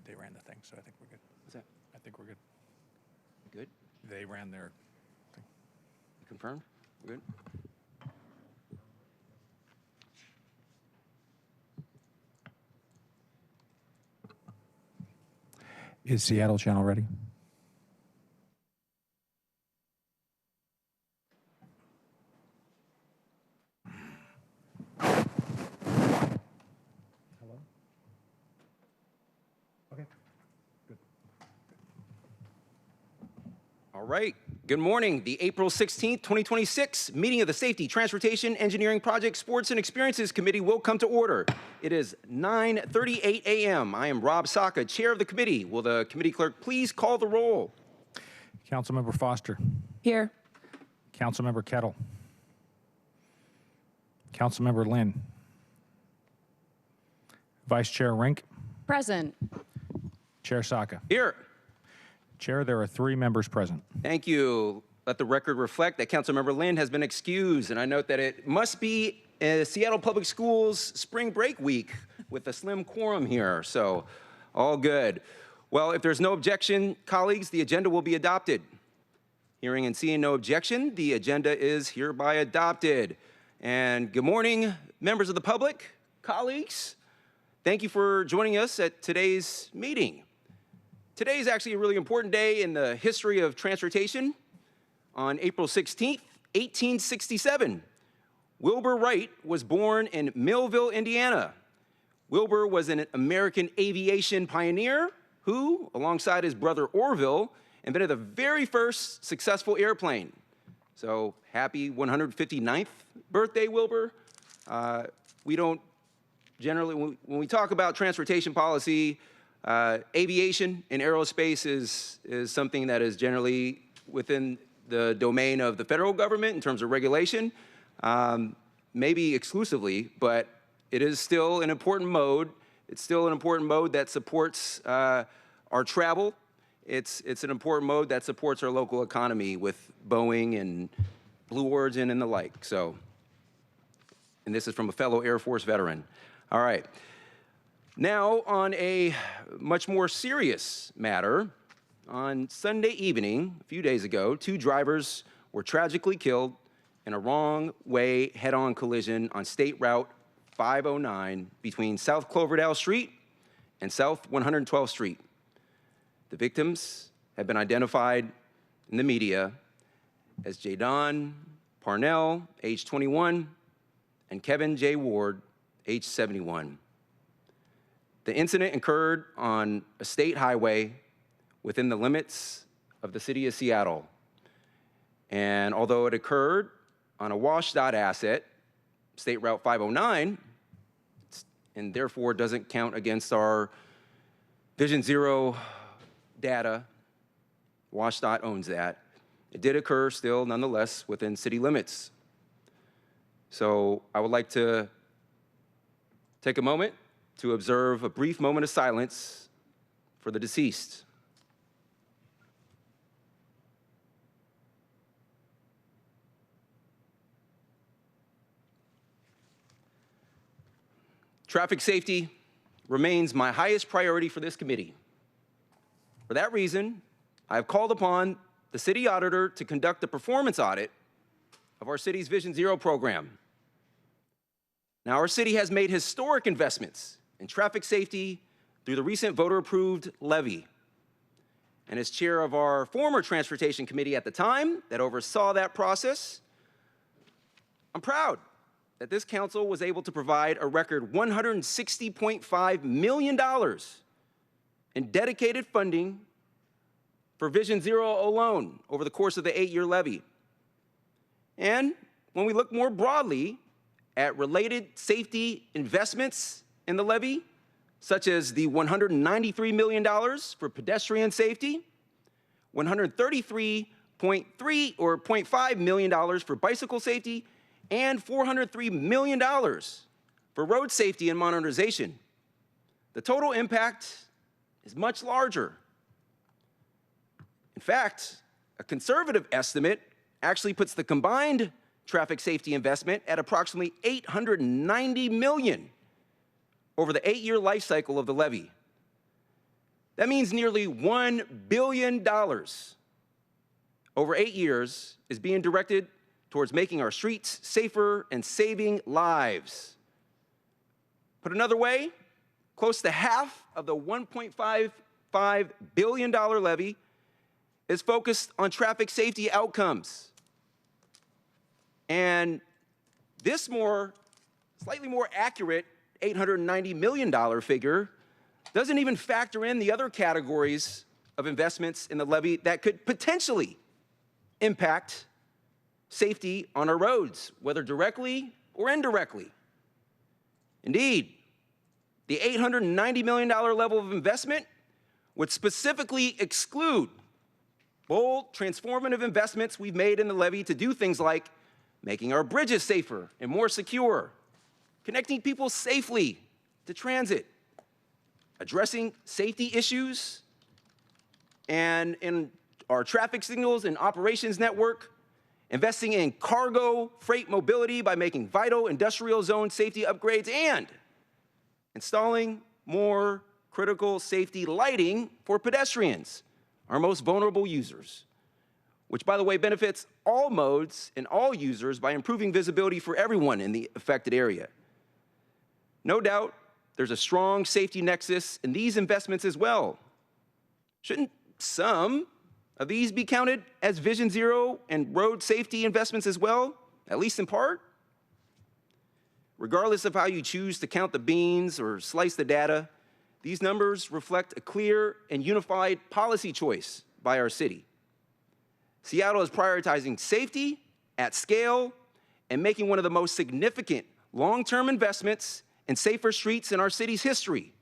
they ran the thing, so I think we're good. What's that? I think we're good. Good? They ran their thing. Confirmed? We're good? Is Seattle channel ready? Hello? Okay. Good. All right. Good morning. The April 16th, 2026 meeting of the Safety, Transportation, Engineering, Project, Sports, and Experiences Committee will come to order. It is 9:38 a.m. I am Rob Saka, chair of the committee. Will the committee clerk please call the roll? Councilmember Foster. Here. Councilmember Kettle. Councilmember Lynn. Vice Chair Rink. Present. Chair Saka. Here. Chair, there are 3 members present. Thank you. Let the record reflect that Councilmember Lynn has been excused, and I note that it must be Seattle Public Schools spring break week with a slim quorum here, so all good. Well, if there's no objection, colleagues, the agenda will be adopted. Hearing and seeing no objection, the agenda is hereby adopted. And good morning, members of the public, colleagues. Thank you for joining us at today's meeting. Today is actually a really important day in the history of transportation. On April 16th, 1867, Wilbur Wright was born in Millville, Indiana. Wilbur was an American aviation pioneer who, alongside his brother Orville, invented the very first successful airplane. So happy 159th birthday, Wilbur. We don't generally, when we talk about transportation policy, aviation and aerospace is something that is generally within the domain of the federal government in terms of regulation, maybe exclusively, but it is still an important mode. It's still an important mode that supports our travel. It's an important mode that supports our local economy with Boeing and Blue Origin and the like. So, and this is from a fellow Air Force veteran. All right. Now, on a much more serious matter, on Sunday evening, a few days ago, 2 drivers were tragically killed in a wrong-way head-on collision on State Route 509 between South Cloverdale Street and South 112th Street. The victims have been identified in the media as Jadon Parnell, age 21, and Kevin J. Ward, age 71. The incident occurred on a state highway within the limits of the city of Seattle. And although it occurred on a WashDOT asset, State Route 509, and therefore doesn't count against our Vision Zero data, WashDOT owns that, it did occur still nonetheless within city limits. So I would like to take a moment to observe a brief moment of silence for the deceased. Traffic safety remains my highest priority for this committee. For that reason, I have called upon the city auditor to conduct a performance audit of our city's Vision Zero program. Now, our city has made historic investments in traffic safety through the recent voter-approved levy. And as chair of our former transportation committee at the time that oversaw that process, I'm proud that this council was able to provide a record $160.5 million in dedicated funding for Vision Zero alone over the course of the 8-year levy. And when we look more broadly at related safety investments in the levy, such as the $193 million for pedestrian safety, $133.3 or $0.5 million for bicycle safety, and $403 million for road safety and modernization. The total impact is much larger. In fact, a conservative estimate actually puts the combined traffic safety investment at approximately $890 million over the 8-year life cycle of the levy. That means nearly $1 billion over 8 years is being directed towards making our streets safer and saving lives. Put another way, close to half of the $1.55 billion levy is focused on traffic safety outcomes. And this slightly more accurate $890 million figure doesn't even factor in the other categories of investments in the levy that could potentially impact safety on our roads, whether directly or indirectly. Indeed, the $890 million level of investment would specifically exclude bold, transformative investments we've made in the levy to do things like making our bridges safer and more secure, connecting people safely to transit, addressing safety issues, and in our traffic signals and operations network, investing in cargo freight mobility by making vital industrial zone safety upgrades, and installing more critical safety lighting for pedestrians, our most vulnerable users, which, by the way, benefits all modes and all users by improving visibility for everyone in the affected area. No doubt, there's a strong safety nexus in these investments as well. Shouldn't some of these be counted as Vision Zero and road safety investments as well, at least in part? Regardless of how you choose to count the beans or slice the data, these numbers reflect a clear and unified policy choice by our city. Seattle is prioritizing safety at scale and making one of the most significant long-term investments in safer streets in our city's history.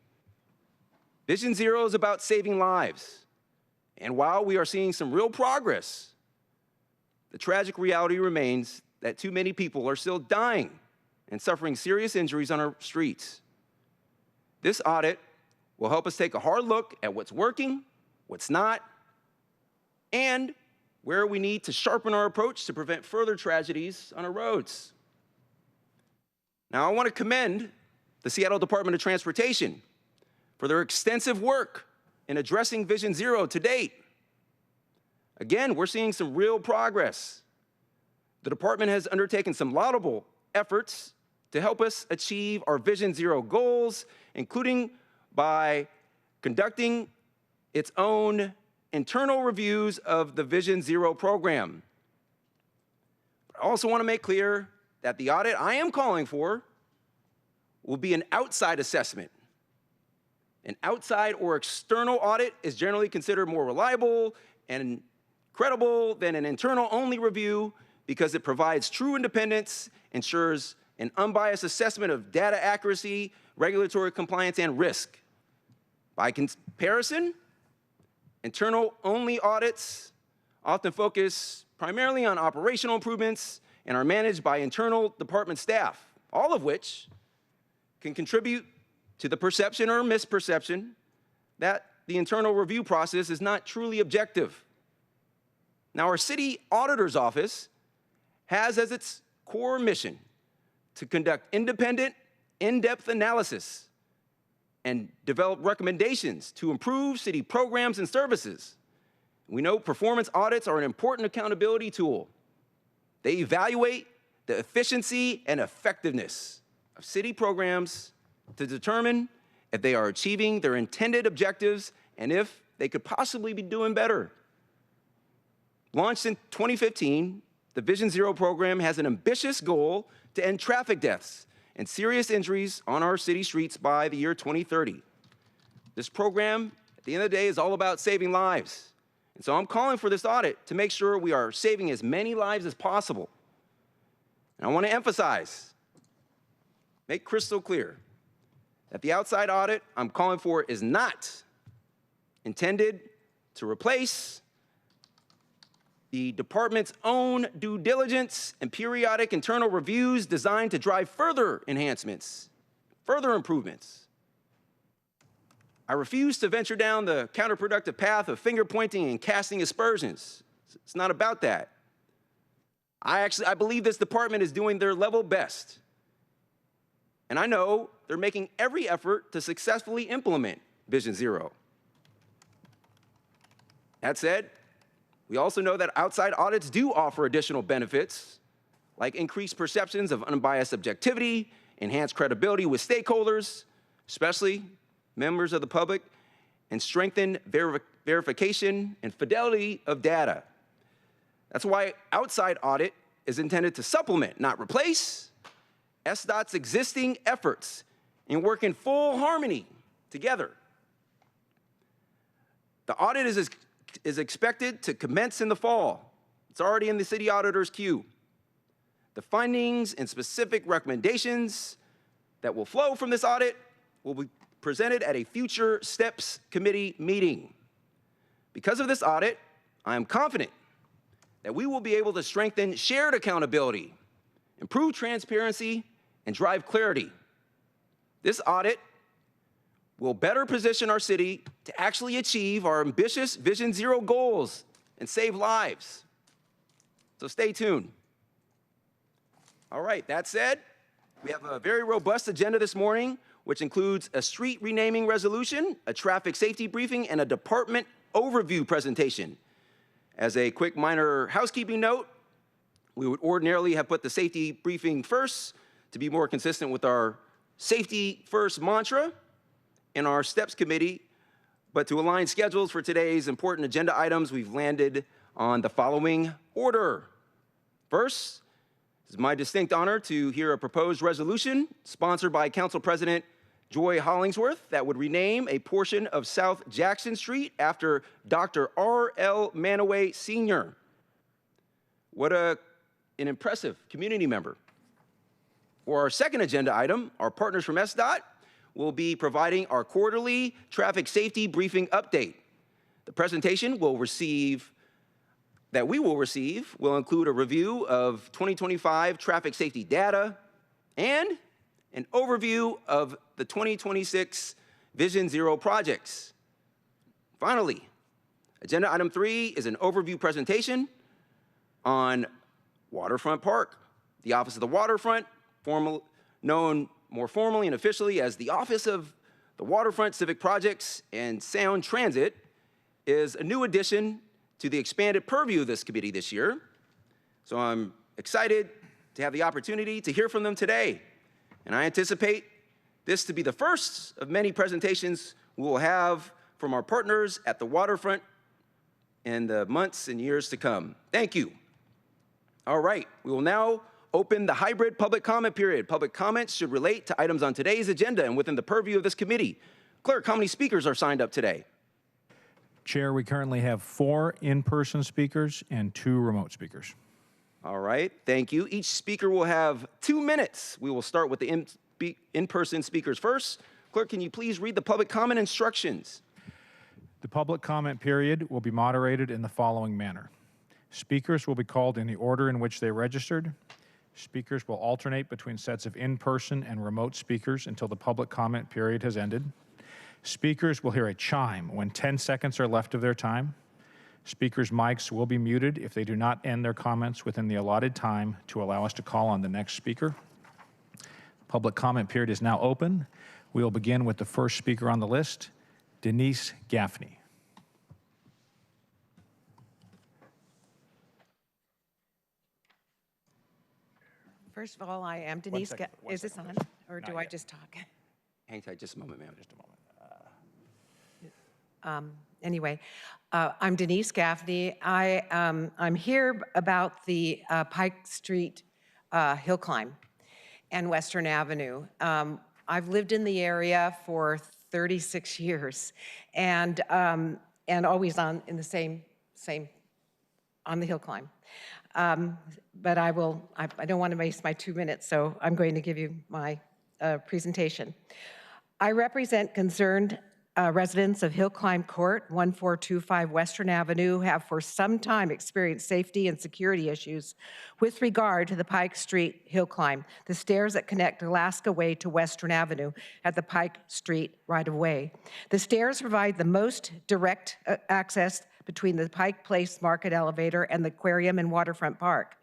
Vision Zero is about saving lives. And while we are seeing some real progress, the tragic reality remains that too many people are still dying and suffering serious injuries on our streets. This audit will help us take a hard look at what's working, what's not, and where we need to sharpen our approach to prevent further tragedies on our roads. Now, I want to commend the Seattle Department of Transportation for their extensive work in addressing Vision Zero to date. Again, we're seeing some real progress. The department has undertaken some laudable efforts to help us achieve our Vision Zero goals, including by conducting its own internal reviews of the Vision Zero program. But I also want to make clear that the audit I am calling for will be an outside assessment. An outside or external audit is generally considered more reliable and credible than an internal-only review because it provides true independence, ensures an unbiased assessment of data accuracy, regulatory compliance, and risk. By comparison, internal-only audits often focus primarily on operational improvements and are managed by internal department staff, all of which can contribute to the perception or misperception that the internal review process is not truly objective. Now, our city auditor's office has as its core mission to conduct independent, in-depth analysis and develop recommendations to improve city programs and services. We know performance audits are an important accountability tool. They evaluate the efficiency and effectiveness of city programs to determine if they are achieving their intended objectives and if they could possibly be doing better. Launched in 2015, the Vision Zero program has an ambitious goal to end traffic deaths and serious injuries on our city streets by the year 2030. This program, at the end of the day, is all about saving lives. And so I'm calling for this audit to make sure we are saving as many lives as possible. And I want to emphasize, make crystal clear, that the outside audit I'm calling for is not intended to replace the department's own due diligence and periodic internal reviews designed to drive further enhancements, further improvements. I refuse to venture down the counterproductive path of finger pointing and casting aspersions. It's not about that. I believe this department is doing their level best. And I know they're making every effort to successfully implement Vision Zero. That said, we also know that outside audits do offer additional benefits, like increased perceptions of unbiased objectivity, enhanced credibility with stakeholders, especially members of the public, and strengthened verification and fidelity of data. That's why outside audit is intended to supplement, not replace, SDOT's existing efforts and work in full harmony together. The audit is expected to commence in the fall. It's already in the city auditor's queue. The findings and specific recommendations that will flow from this audit will be presented at a future STEPS committee meeting. Because of this audit, I am confident that we will be able to strengthen shared accountability, improve transparency, and drive clarity. This audit will better position our city to actually achieve our ambitious Vision Zero goals and save lives. So stay tuned. All right, that said, we have a very robust agenda this morning, which includes a street renaming resolution, a traffic safety briefing, and a department overview presentation. As a quick minor housekeeping note, we would ordinarily have put the safety briefing first to be more consistent with our safety first mantra in our STEPS committee, but to align schedules for today's important agenda items, we've landed on the following order. First, it's my distinct honor to hear a proposed resolution sponsored by Council President Joy Hollingsworth that would rename a portion of South Jackson Street after Dr. R.L. Manaway Sr. What an impressive community member. For our second agenda item, our partners from SDOT will be providing our quarterly traffic safety briefing update. The presentation we will receive will include a review of 2025 traffic safety data and an overview of the 2026 Vision Zero projects. Finally, agenda item 3 is an overview presentation on Waterfront Park. The Office of the Waterfront, known more formally and officially as the Office of the Waterfront Civic Projects and Sound Transit, is a new addition to the expanded purview of this committee this year. So I'm excited to have the opportunity to hear from them today. And I anticipate this to be the first of many presentations we will have from our partners at the Waterfront in the months and years to come. Thank you. All right, we will now open the hybrid public comment period. Public comments should relate to items on today's agenda and within the purview of this committee. Clerk, how many speakers are signed up today? Chair, we currently have 4 in-person speakers and 2 remote speakers. All right, thank you. Each speaker will have 2 minutes. We will start with the in-person speakers first. Clerk, can you please read the public comment instructions? The public comment period will be moderated in the following manner. Speakers will be called in the order in which they registered. Speakers will alternate between sets of in-person and remote speakers until the public comment period has ended. Speakers will hear a chime when 10 seconds are left of their time. Speakers' mics will be muted if they do not end their comments within the allotted time to allow us to call on the next speaker. Public comment period is now open. We will begin with the first speaker on the list, Denise Gaffney. First of all, I am Denise. Is this on, or do I just talk? Hang tight just a moment, ma'am. Just a moment. Anyway, I'm Denise Gaffney. I'm here about the Pike Street hill climb and Western Avenue. I've lived in the area for 36 years, and always on the same on the hill climb. But I don't want to waste my 2 minutes, so I'm going to give you my presentation. I represent concerned residents of Hill Climb Court, 1425 Western Avenue, who have for some time experienced safety and security issues with regard to the Pike Street hill climb, the stairs that connect Alaska Way to Western Avenue at the Pike Street right-of-way. The stairs provide the most direct access between the Pike Place Market Elevator and the Aquarium and Waterfront Park.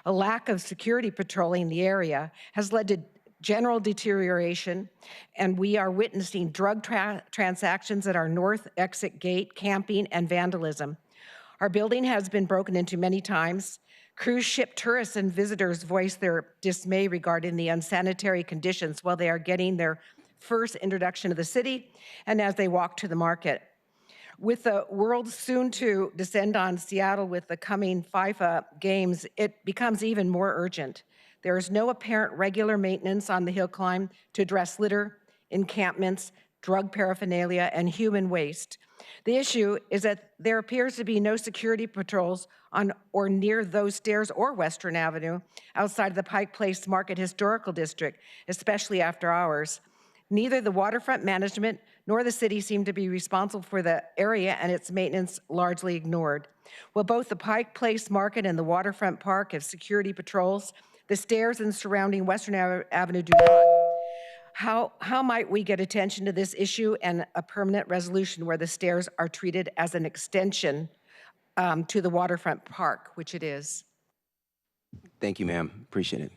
A lack of security patrolling the area has led to general deterioration, and we are witnessing drug transactions at our north exit gate, camping, and vandalism. Our building has been broken into many times. Cruise ship tourists and visitors voice their dismay regarding the unsanitary conditions while they are getting their first introduction to the city and as they walk to the market. With the world soon to descend on Seattle with the coming FIFA games, it becomes even more urgent. There is no apparent regular maintenance on the hill climb to address litter, encampments, drug paraphernalia, and human waste. The issue is that there appears to be no security patrols on or near those stairs or Western Avenue outside of the Pike Place Market Historical District, especially after hours. Neither the waterfront management nor the city seem to be responsible for the area and its maintenance largely ignored. While both the Pike Place Market and the waterfront park have security patrols, the stairs and surrounding Western Avenue do not. How might we get attention to this issue and a permanent resolution where the stairs are treated as an extension to the waterfront park, which it is? Thank you, ma'am. Appreciate it.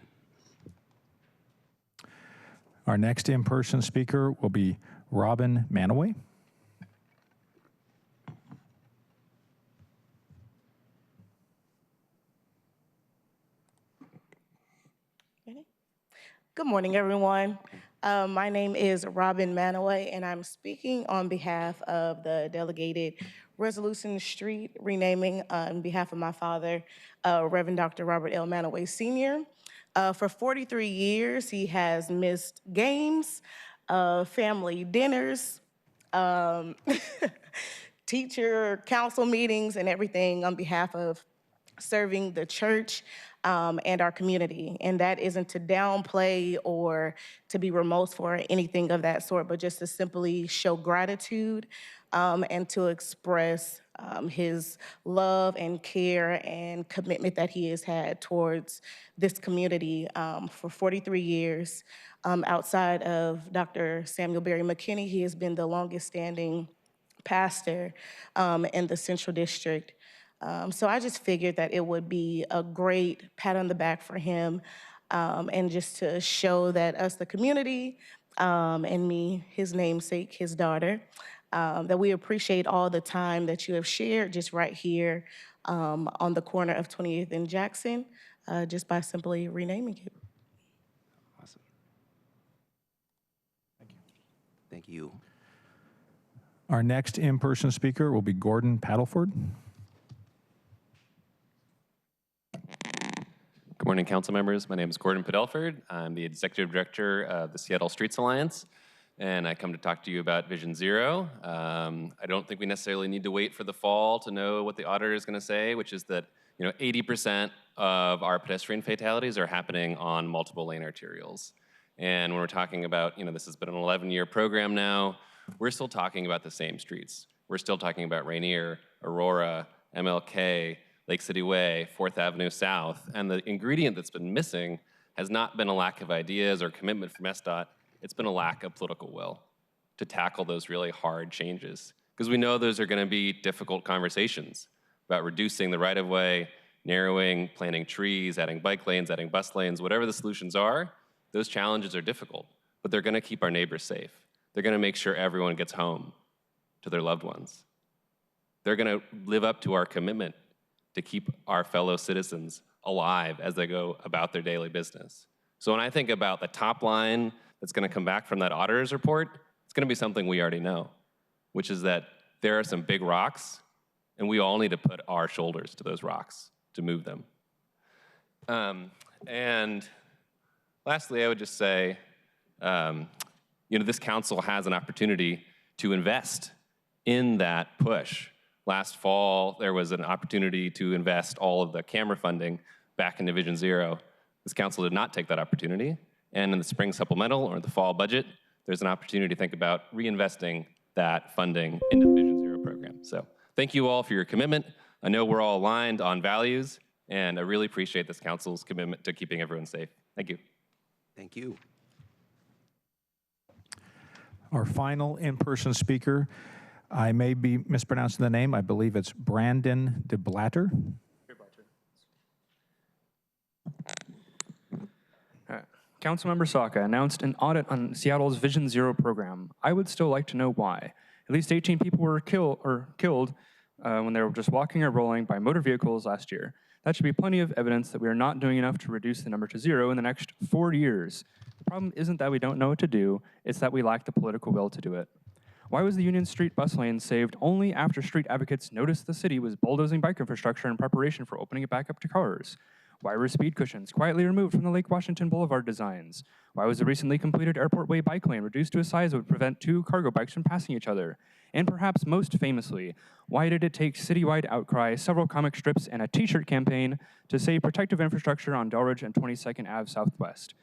Our next in-person speaker will be Robin Manaway. Good morning, everyone. My name is Robin Manaway, and I'm speaking on behalf of the delegated Resolution Street renaming on behalf of my father, Reverend Dr. Robert L. Manaway Sr. For 43 years, he has missed games, family dinners, teacher council meetings, and everything on behalf of serving the church and our community. And that isn't to downplay or to be remorseful or anything of that sort, but just to simply show gratitude and to express his love and care and commitment that he has had towards this community for 43 years. Outside of Dr. Samuel Berry McKinney, he has been the longest standing pastor in the Central District. So I just figured that it would be a great pat on the back for him and just to show that us, the community, and me, his namesake, his daughter, that we appreciate all the time that you have shared just right here on the corner of 28th and Jackson, just by simply renaming it. Awesome. Thank you. Thank you. Our next in-person speaker will be Gordon Paddleford. Good morning, council members. My name is Gordon Padelford. I'm the executive director of the Seattle Streets Alliance, and I come to talk to you about Vision Zero. I don't think we necessarily need to wait for the fall to know what the auditor is going to say, which is that 80% of our pedestrian fatalities are happening on multiple lane arterials. And when we're talking about, this has been an 11-year program now, we're still talking about the same streets. We're still talking about Rainier, Aurora, MLK, Lake City Way, 4th Avenue South, and the ingredient that's been missing has not been a lack of ideas or commitment from SDOT, it's been a lack of political will to tackle those really hard changes. Because we know those are gonna be difficult conversations about reducing the right-of-way, narrowing, planting trees, adding bike lanes, adding bus lanes, whatever the solutions are, those challenges are difficult, but they're gonna keep our neighbors safe. They're gonna make sure everyone gets home to their loved ones. They're gonna live up to our commitment to keep our fellow citizens alive as they go about their daily business. So when I think about the top line that's gonna come back from that auditor's report, it's gonna be something we already know, which is that there are some big rocks and we all need to put our shoulders to those rocks to move them. And lastly, I would just say, this council has an opportunity to invest in that push. Last fall, there was an opportunity to invest all of the camera funding back into Vision Zero. This council did not take that opportunity. And in the spring supplemental or the fall budget, there's an opportunity to think about reinvesting that funding into the Vision Zero program. So thank you all for your commitment. I know we're all aligned on values, and I really appreciate this council's commitment to keeping everyone safe. Thank you. Thank you. Our final in-person speaker, I may be mispronouncing the name. I believe it's Brandon DeBlatter. Councilmember Saka announced an audit on Seattle's Vision Zero program. I would still like to know why. At least 18 people were killed when they were just walking or rolling by motor vehicles last year. That should be plenty of evidence that we are not doing enough to reduce the number to zero in the next 4 years. The problem isn't that we don't know what to do, it's that we lack the political will to do it. Why was the Union Street bus lane saved only after street advocates noticed the city was bulldozing bike infrastructure in preparation for opening it back up to cars? Why were speed cushions quietly removed from the Lake Washington Boulevard designs? Why was the recently completed Airport Way bike lane reduced to a size that would prevent 2 cargo bikes from passing each other? And perhaps most famously, why did it take citywide outcry, several comic strips, and a t-shirt campaign to save protective infrastructure on Delridge and 22nd Ave Southwest?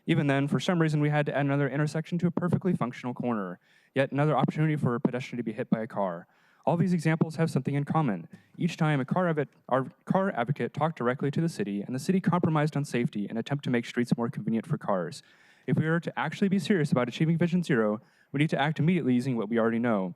Even then, for some reason, we had to add another intersection to a perfectly functional corner, yet another opportunity for a pedestrian to be hit by a car. All these examples have something in common. Each time our car advocate talked directly to the city, and the city compromised on safety in an attempt to make streets more convenient for cars. If we are to actually be serious about achieving Vision Zero, we need to act immediately using what we already know.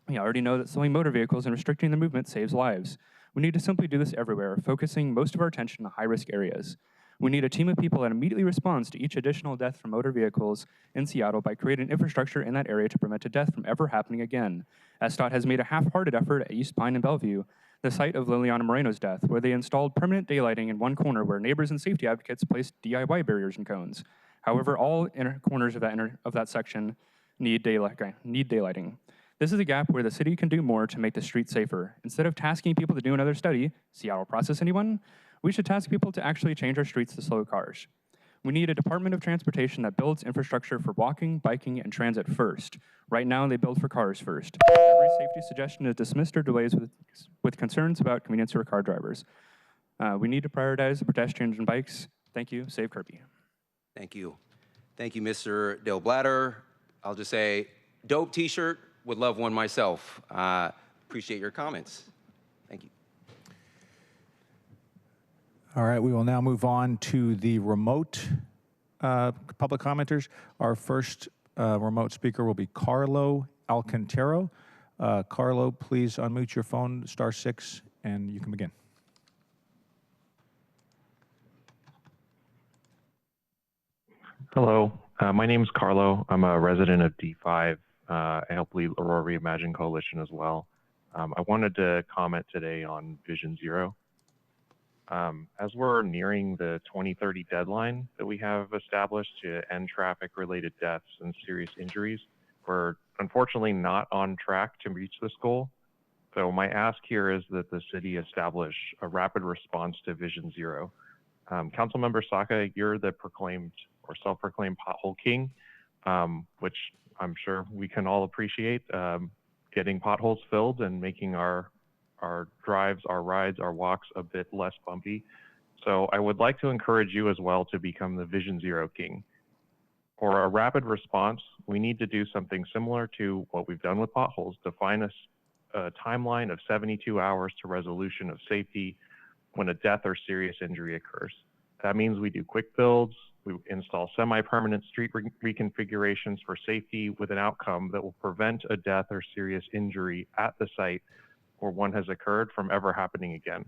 We already know that slowing motor vehicles and restricting their movement saves lives. We need to simply do this everywhere, focusing most of our attention on high-risk areas. We need a team of people that immediately responds to each additional death from motor vehicles in Seattle by creating infrastructure in that area to prevent a death from ever happening again. SDOT has made a half-hearted effort at East Pine and Bellevue, the site of Liliana Moreno's death, where they installed permanent daylighting in one corner where neighbors and safety advocates placed DIY barriers and cones. However, all inner corners of that section need daylighting. This is a gap where the city can do more to make the streets safer. Instead of tasking people to do another study, Seattle process anyone? We should task people to actually change our streets to slow cars. We need a Department of Transportation that builds infrastructure for walking, biking, and transit first. Right now, they build for cars first. Every safety suggestion is dismissed or delays with concerns about convenience for car drivers. We need to prioritize the pedestrians and bikes. Thank you. Save Kirby. Thank you. Thank you, Mr. Del Blatter. I'll just say, dope t-shirt, would love one myself. Appreciate your comments. Thank you. All right, we will now move on to the remote public commenters. Our first remote speaker will be Carlo Alcantero. Carlo, please unmute your phone, *6, and you can begin. Hello, my name is Carlo. I'm a resident of D5. I help lead Aurora Reimagine Coalition as well. I wanted to comment today on Vision Zero. As we're nearing the 2030 deadline that we have established to end traffic-related deaths and serious injuries, we're unfortunately not on track to reach this goal. So my ask here is that the city establish a rapid response to Vision Zero. Councilmember Saka, you're the proclaimed or self-proclaimed pothole king, which I'm sure we can all appreciate, getting potholes filled and making our drives, our rides, our walks a bit less bumpy. So I would like to encourage you as well to become the Vision Zero king. For a rapid response, we need to do something similar to what we've done with potholes, define a timeline of 72 hours to resolution of safety when a death or serious injury occurs. That means we do quick builds, we install semi-permanent street reconfigurations for safety with an outcome that will prevent a death or serious injury at the site where one has occurred from ever happening again.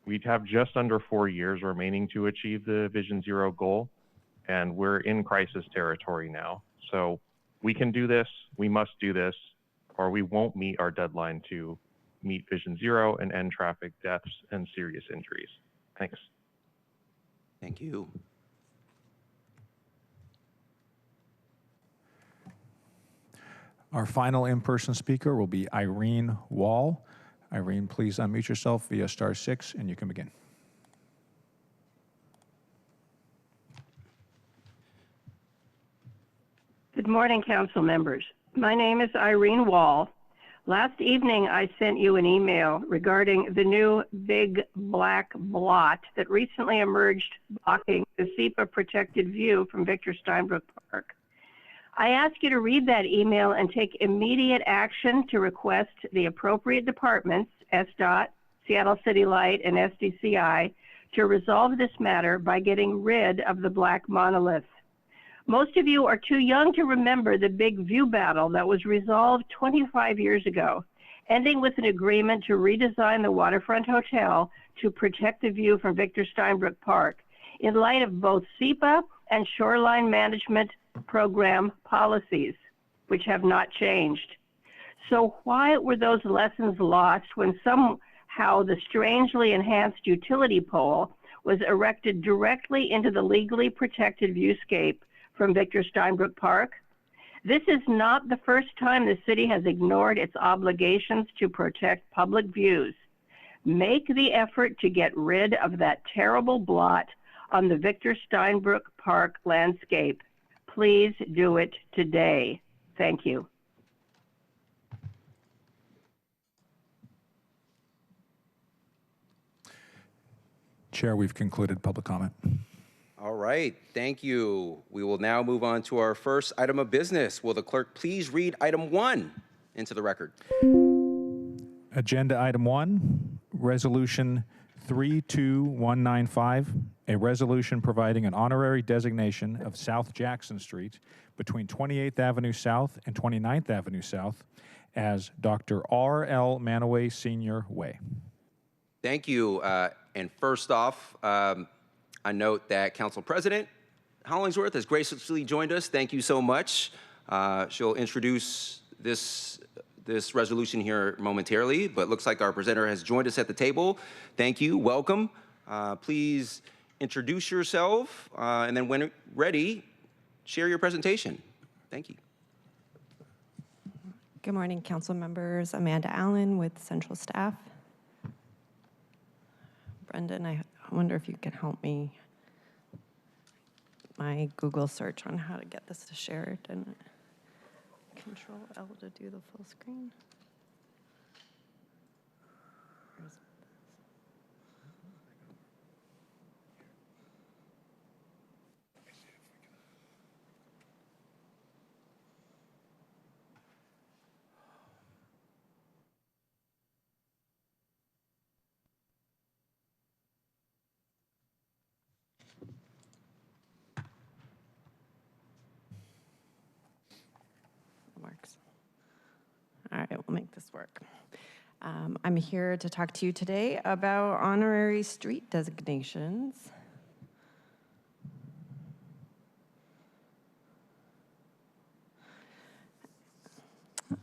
We'd have just under 4 years remaining to achieve the Vision Zero goal, and we're in crisis territory now. So we can do this, we must do this, or we won't meet our deadline to meet Vision Zero and end traffic deaths and serious injuries. Thanks. Thank you. Our final in-person speaker will be Irene Wall. Irene, please unmute yourself via *6, and you can begin. Good morning, council members. My name is Irene Wall. Last evening, I sent you an email regarding the new big black blot that recently emerged blocking the SEPA protected view from Victor Steinbrook Park. I ask you to read that email and take immediate action to request the appropriate departments, SDOT, Seattle City Light, and SDCI, to resolve this matter by getting rid of the black monolith. Most of you are too young to remember the big view battle that was resolved 25 years ago, ending with an agreement to redesign the Waterfront Hotel to protect the view from Victor Steinbrook Park in light of both SEPA and shoreline management program policies, which have not changed. So why were those lessons lost when somehow the strangely enhanced utility pole was erected directly into the legally protected viewscape from Victor Steinbrook Park? This is not the first time the city has ignored its obligations to protect public views. Make the effort to get rid of that terrible blot on the Victor Steinbrook Park landscape. Please do it today. Thank you. Chair, we've concluded public comment. All right, thank you. We will now move on to our first item of business. Will the clerk please read item 1 into the record? Agenda item 1, resolution 32195, a resolution providing an honorary designation of South Jackson Street between 28th Avenue South and 29th Avenue South as Dr. R.L. Manaway Sr. Way. Thank you. And first off, I note that Council President Hollingsworth has graciously joined us. Thank you so much. She'll introduce this resolution here momentarily, but looks like our presenter has joined us at the table. Thank you. Welcome. Please introduce yourself, and then when ready, share your presentation. Thank you. Good morning, council members. Amanda Allen with Central Staff. Brendan, I wonder if you can help me. My Google search on how to get this to share it, and Control L to do the full screen. Works. All right, we'll make this work. I'm here to talk to you today about honorary street designations.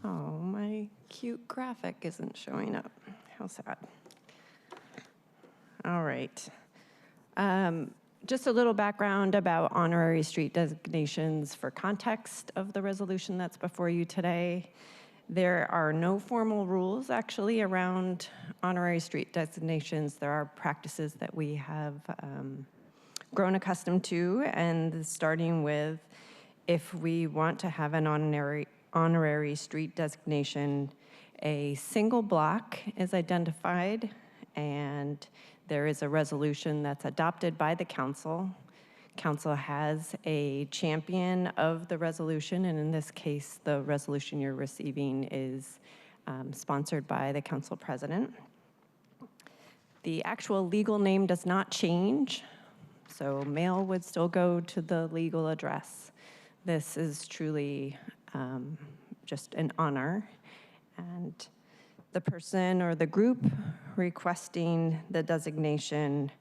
Oh, my cute graphic isn't showing up. How sad. All right. Just a little background about honorary street designations for context of the resolution that's before you today. There are no formal rules actually around honorary street designations. There are practices that we have grown accustomed to, and starting with if we want to have an honorary street designation, a single block is identified, and there is a resolution that's adopted by the council. Council has a champion of the resolution, and in this case, the resolution you're receiving is sponsored by the council president. The actual legal name does not change, so mail would still go to the legal address. This is truly just an honor, and the person or the group requesting the designation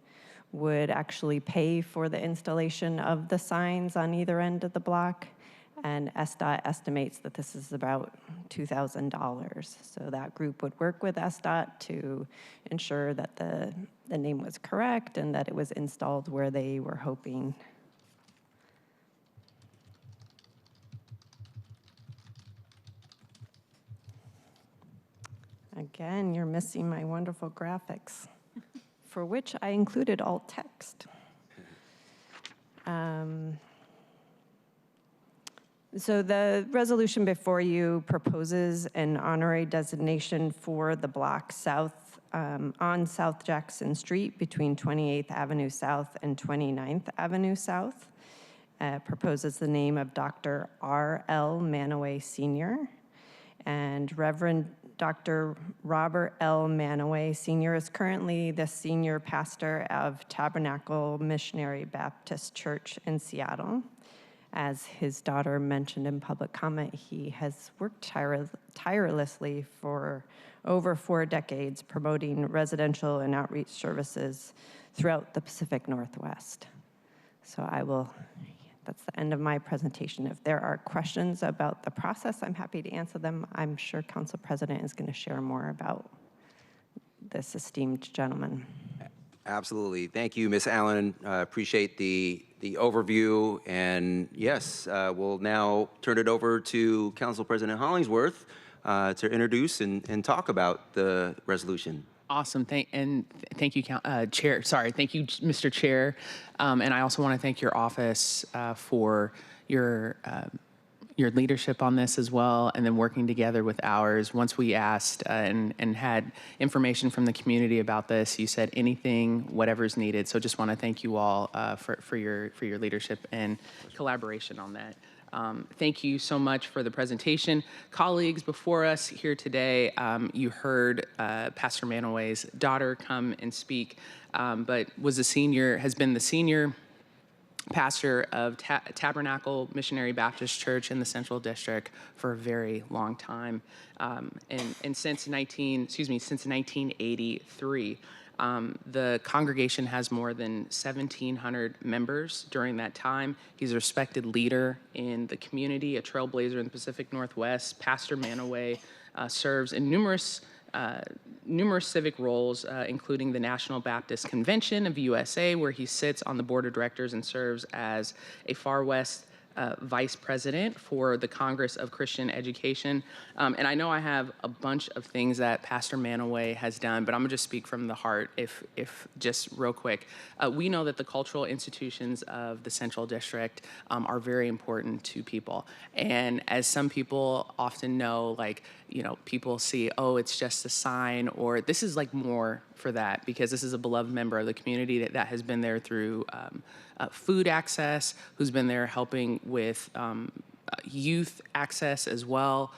would actually pay for the installation of the signs on either end of the block, and SDOT estimates that this is about $2,000. So that group would work with SDOT to ensure that the name was correct and that it was installed where they were hoping. Again, you're missing my wonderful graphics, for which I included alt text. So the resolution before you proposes an honorary designation for the block south on South Jackson Street between 28th Avenue South and 29th Avenue South. Proposes the name of Dr. R.L. Manaway Sr. and Reverend Dr. Robert L. Manaway Sr. is currently the senior pastor of Tabernacle Missionary Baptist Church in Seattle. As his daughter mentioned in public comment, he has worked tirelessly for over 4 decades promoting residential and outreach services throughout the Pacific Northwest. So that's the end of my presentation. If there are questions about the process, I'm happy to answer them. I'm sure Council President is going to share more about this esteemed gentleman. Absolutely. Thank you, Ms. Allen. Appreciate the overview. And yes, we'll now turn it over to Council President Hollingsworth to introduce and talk about the resolution. Awesome. Thank you, Chair. Sorry. Thank you, Mr. Chair. And I also want to thank your office for your leadership on this as well, and then working together with ours. Once we asked and had information from the community about this, you said anything, whatever's needed. So just want to thank you all for your leadership and collaboration on that. Thank you so much for the presentation. Colleagues, before us here today, you heard Pastor Manaway's daughter come and speak, but has been the senior pastor of Tabernacle Missionary Baptist Church in the Central District for a very long time, and since 1983. The congregation has more than 1,700 members during that time. He's a respected leader in the community, a trailblazer in the Pacific Northwest. Pastor Manaway serves in numerous civic roles, including the National Baptist Convention of USA, where he sits on the board of directors and serves as a Far West vice president for the Congress of Christian Education. And I know I have a bunch of things that Pastor Manaway has done, but I'm gonna just speak from the heart if just real quick. We know that the cultural institutions of the Central District are very important to people. And as some people often know, people see, oh, it's just a sign, or this is more for that, because this is a beloved member of the community that has been there through food access, who's been there helping with youth access as well,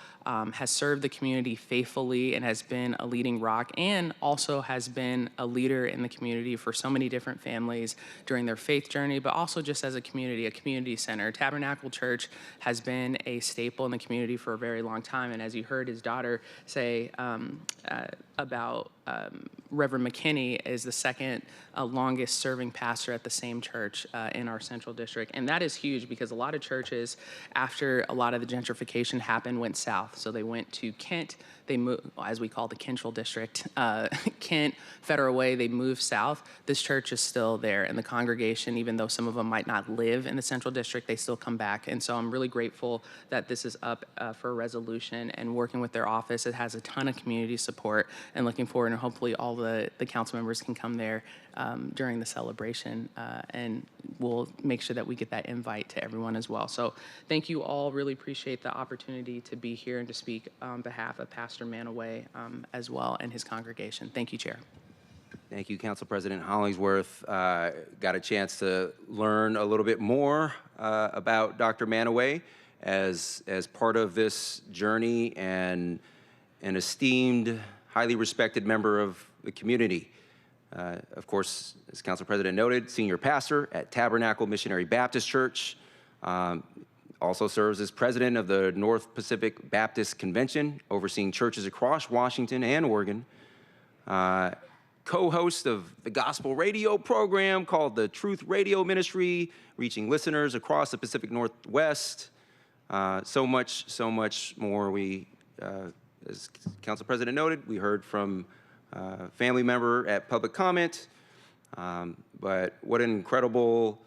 has served the community faithfully and has been a leading rock, and also has been a leader in the community for so many different families during their faith journey, but also just as a community center. Tabernacle Church has been a staple in the community for a very long time, and as you heard his daughter say about Reverend McKinney is the second longest serving pastor at the same church in our Central District. And that is huge, because a lot of churches, after a lot of the gentrification happened, went south. So they went to Kent, they moved, as we call the Kentrell District, Kent, Federal Way, they moved south. This church is still there, and the congregation, even though some of them might not live in the Central District, they still come back. And so I'm really grateful that this is up for a resolution, and working with their office. It has a ton of community support, and looking forward, and hopefully all the council members can come there during the celebration, and we'll make sure that we get that invite to everyone as well. So thank you all. Really appreciate the opportunity to be here and to speak on behalf of Pastor Manaway as well and his congregation. Thank you, Chair. Thank you, Council President Hollingsworth. Got a chance to learn a little bit more about Dr. Manaway as part of this journey, and an esteemed, highly respected member of the community. Of course, as Council President noted, senior pastor at Tabernacle Missionary Baptist Church. Also serves as president of the North Pacific Baptist Convention, overseeing churches across Washington and Oregon. Co-host of the gospel radio program called the Truth Radio Ministry, reaching listeners across the Pacific Northwest. So much more. We, as Council President noted, we heard from family member at public comment, but what an incredible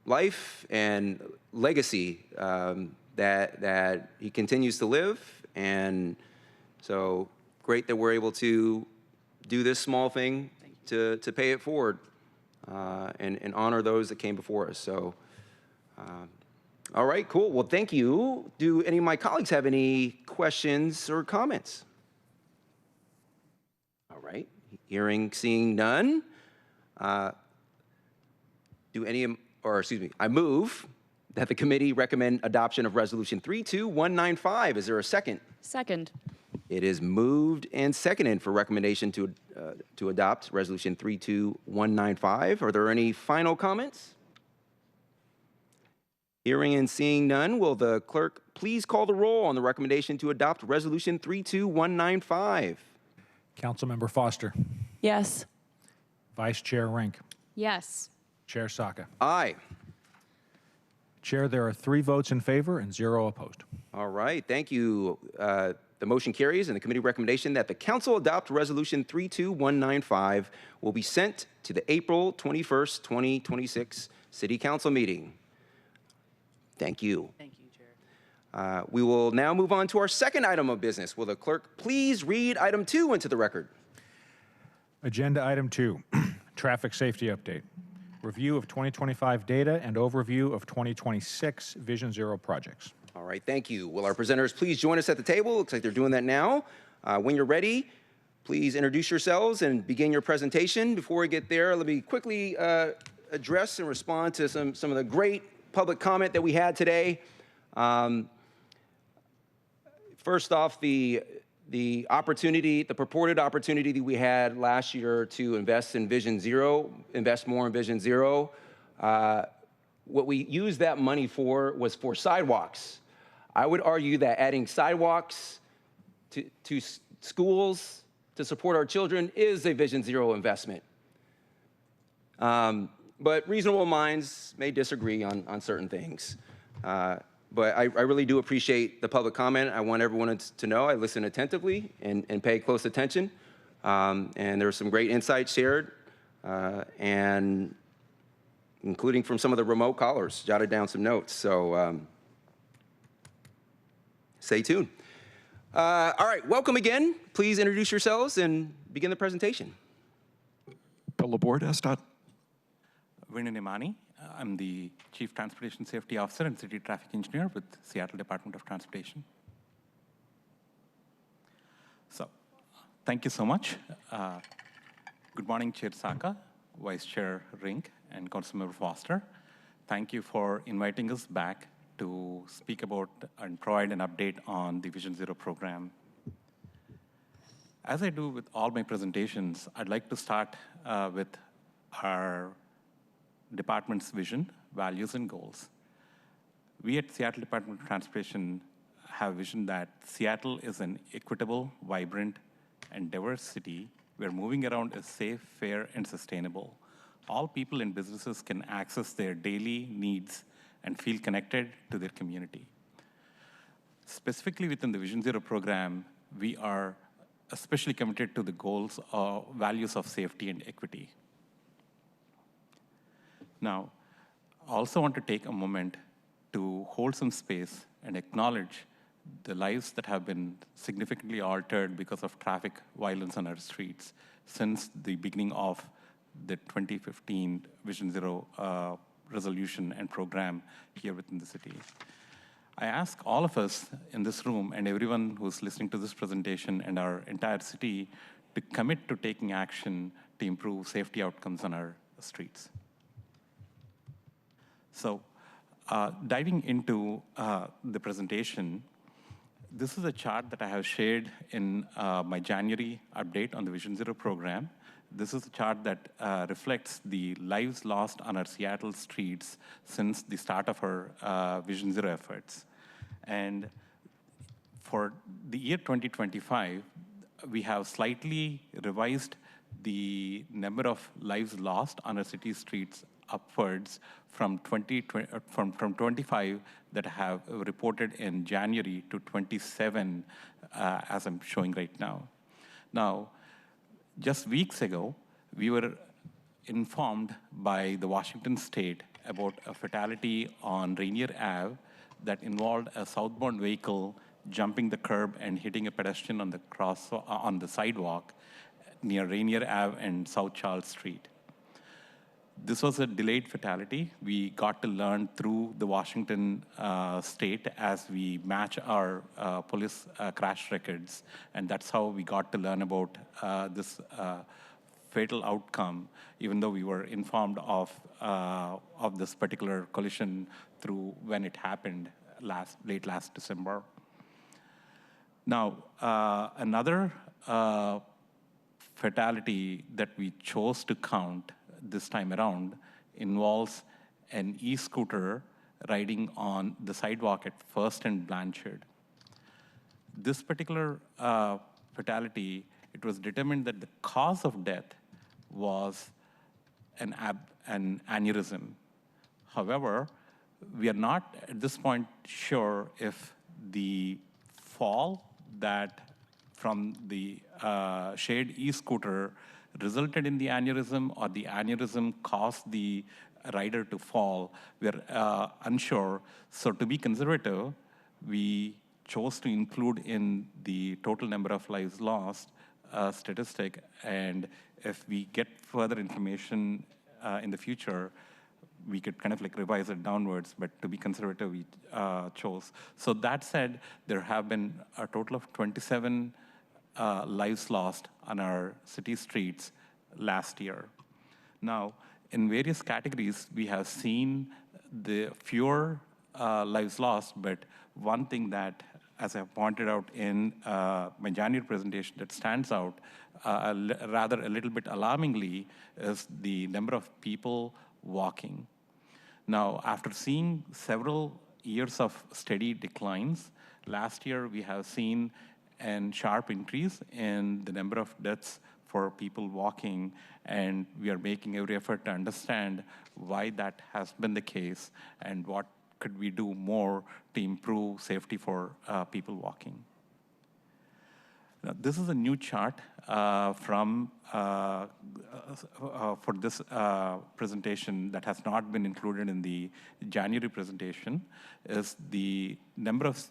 life and legacy that he continues to live. And so great that we're able to do this small thing to pay it forward and honor those that came before us. So, all right, cool. Well, thank you. Do any of my colleagues have any questions or comments? All right, seeing none. I move that the committee recommend adoption of Resolution 32195. Is there a second? Second. It is moved and seconded for recommendation to adopt Resolution 32195. Are there any final comments? Hearing and seeing none, will the clerk please call the roll on the recommendation to adopt Resolution 32195? Councilmember Foster. Yes. Vice Chair Rink. Yes. Chair Saka. Aye. Chair, there are 3 votes in favor and 0 opposed. All right, thank you. The motion carries, and the committee recommendation that the council adopt Resolution 32195 will be sent to the April 21st, 2026 City Council meeting. Thank you. Thank you, Chair. We will now move on to our second item of business. Will the clerk please read item 2 into the record? Agenda item 2, traffic safety update. Review of 2025 data and overview of 2026 Vision Zero projects. All right, thank you. Will our presenters please join us at the table? Looks like they're doing that now. When you're ready, please introduce yourselves and begin your presentation. Before we get there, let me quickly address and respond to some of the great public comment that we had today. First off, the purported opportunity that we had last year to invest in Vision Zero, invest more in Vision Zero. What we used that money for was for sidewalks. I would argue that adding sidewalks to schools to support our children is a Vision Zero investment. But reasonable minds may disagree on certain things. But I really do appreciate the public comment. I want everyone to know I listen attentively and pay close attention. And there were some great insights shared, and including from some of the remote callers, jotted down some notes. So stay tuned. All right, welcome again. Please introduce yourselves and begin the presentation. Bill aboard, SDOT. Vinay Nimani. I'm the Chief Transportation Safety Officer and City Traffic Engineer with Seattle Department of Transportation. So, thank you so much. Good morning, Chair Saka, Vice Chair Rink, and Councilmember Foster. Thank you for inviting us back to speak about and provide an update on the Vision Zero program. As I do with all my presentations, I'd like to start with our department's vision, values, and goals. We at Seattle Department of Transportation have a vision that Seattle is an equitable, vibrant, and diverse city where moving around is safe, fair, and sustainable. All people and businesses can access their daily needs and feel connected to their community. Specifically within the Vision Zero program, we are especially committed to the goals or values of safety and equity. Now, I also want to take a moment to hold some space and acknowledge the lives that have been significantly altered because of traffic violence on our streets since the beginning of the 2015 Vision Zero resolution and program here within the city. I ask all of us in this room and everyone who's listening to this presentation and our entire city to commit to taking action to improve safety outcomes on our streets. So diving into the presentation, this is a chart that I have shared in my January update on the Vision Zero program. This is a chart that reflects the lives lost on our Seattle streets since the start of our Vision Zero efforts. And for the year 2025, we have slightly revised the number of lives lost on our city streets upwards from 25 that have reported in January to 27, as I'm showing right now. Now, just weeks ago, we were informed by the Washington State about a fatality on Rainier Ave that involved a southbound vehicle jumping the curb and hitting a pedestrian on the sidewalk near Rainier Ave and South Charles Street. This was a delayed fatality. We got to learn through the Washington State as we match our police crash records, and that's how we got to learn about this fatal outcome, even though we were informed of this particular collision through when it happened late last December. Now, another fatality that we chose to count this time around involves an e-scooter riding on the sidewalk at First and Blanchard. This particular fatality, it was determined that the cause of death was an aneurysm. However, we are not at this point sure if the fall that from the shared e-scooter resulted in the aneurysm or the aneurysm caused the rider to fall. We're unsure. So to be conservative, we chose to include in the total number of lives lost statistic. And if we get further information in the future, we could kind of like revise it downwards, but to be conservative, we chose. So that said, there have been a total of 27 lives lost on our city streets last year. Now, in various categories, we have seen the fewer lives lost, but one thing that, as I pointed out in my January presentation, that stands out rather a little bit alarmingly is the number of people walking. Now, after seeing several years of steady declines, last year we have seen a sharp increase in the number of deaths for people walking, and we are making every effort to understand why that has been the case and what could we do more to improve safety for people walking. Now, this is a new chart for this presentation that has not been included in the January presentation, is the number of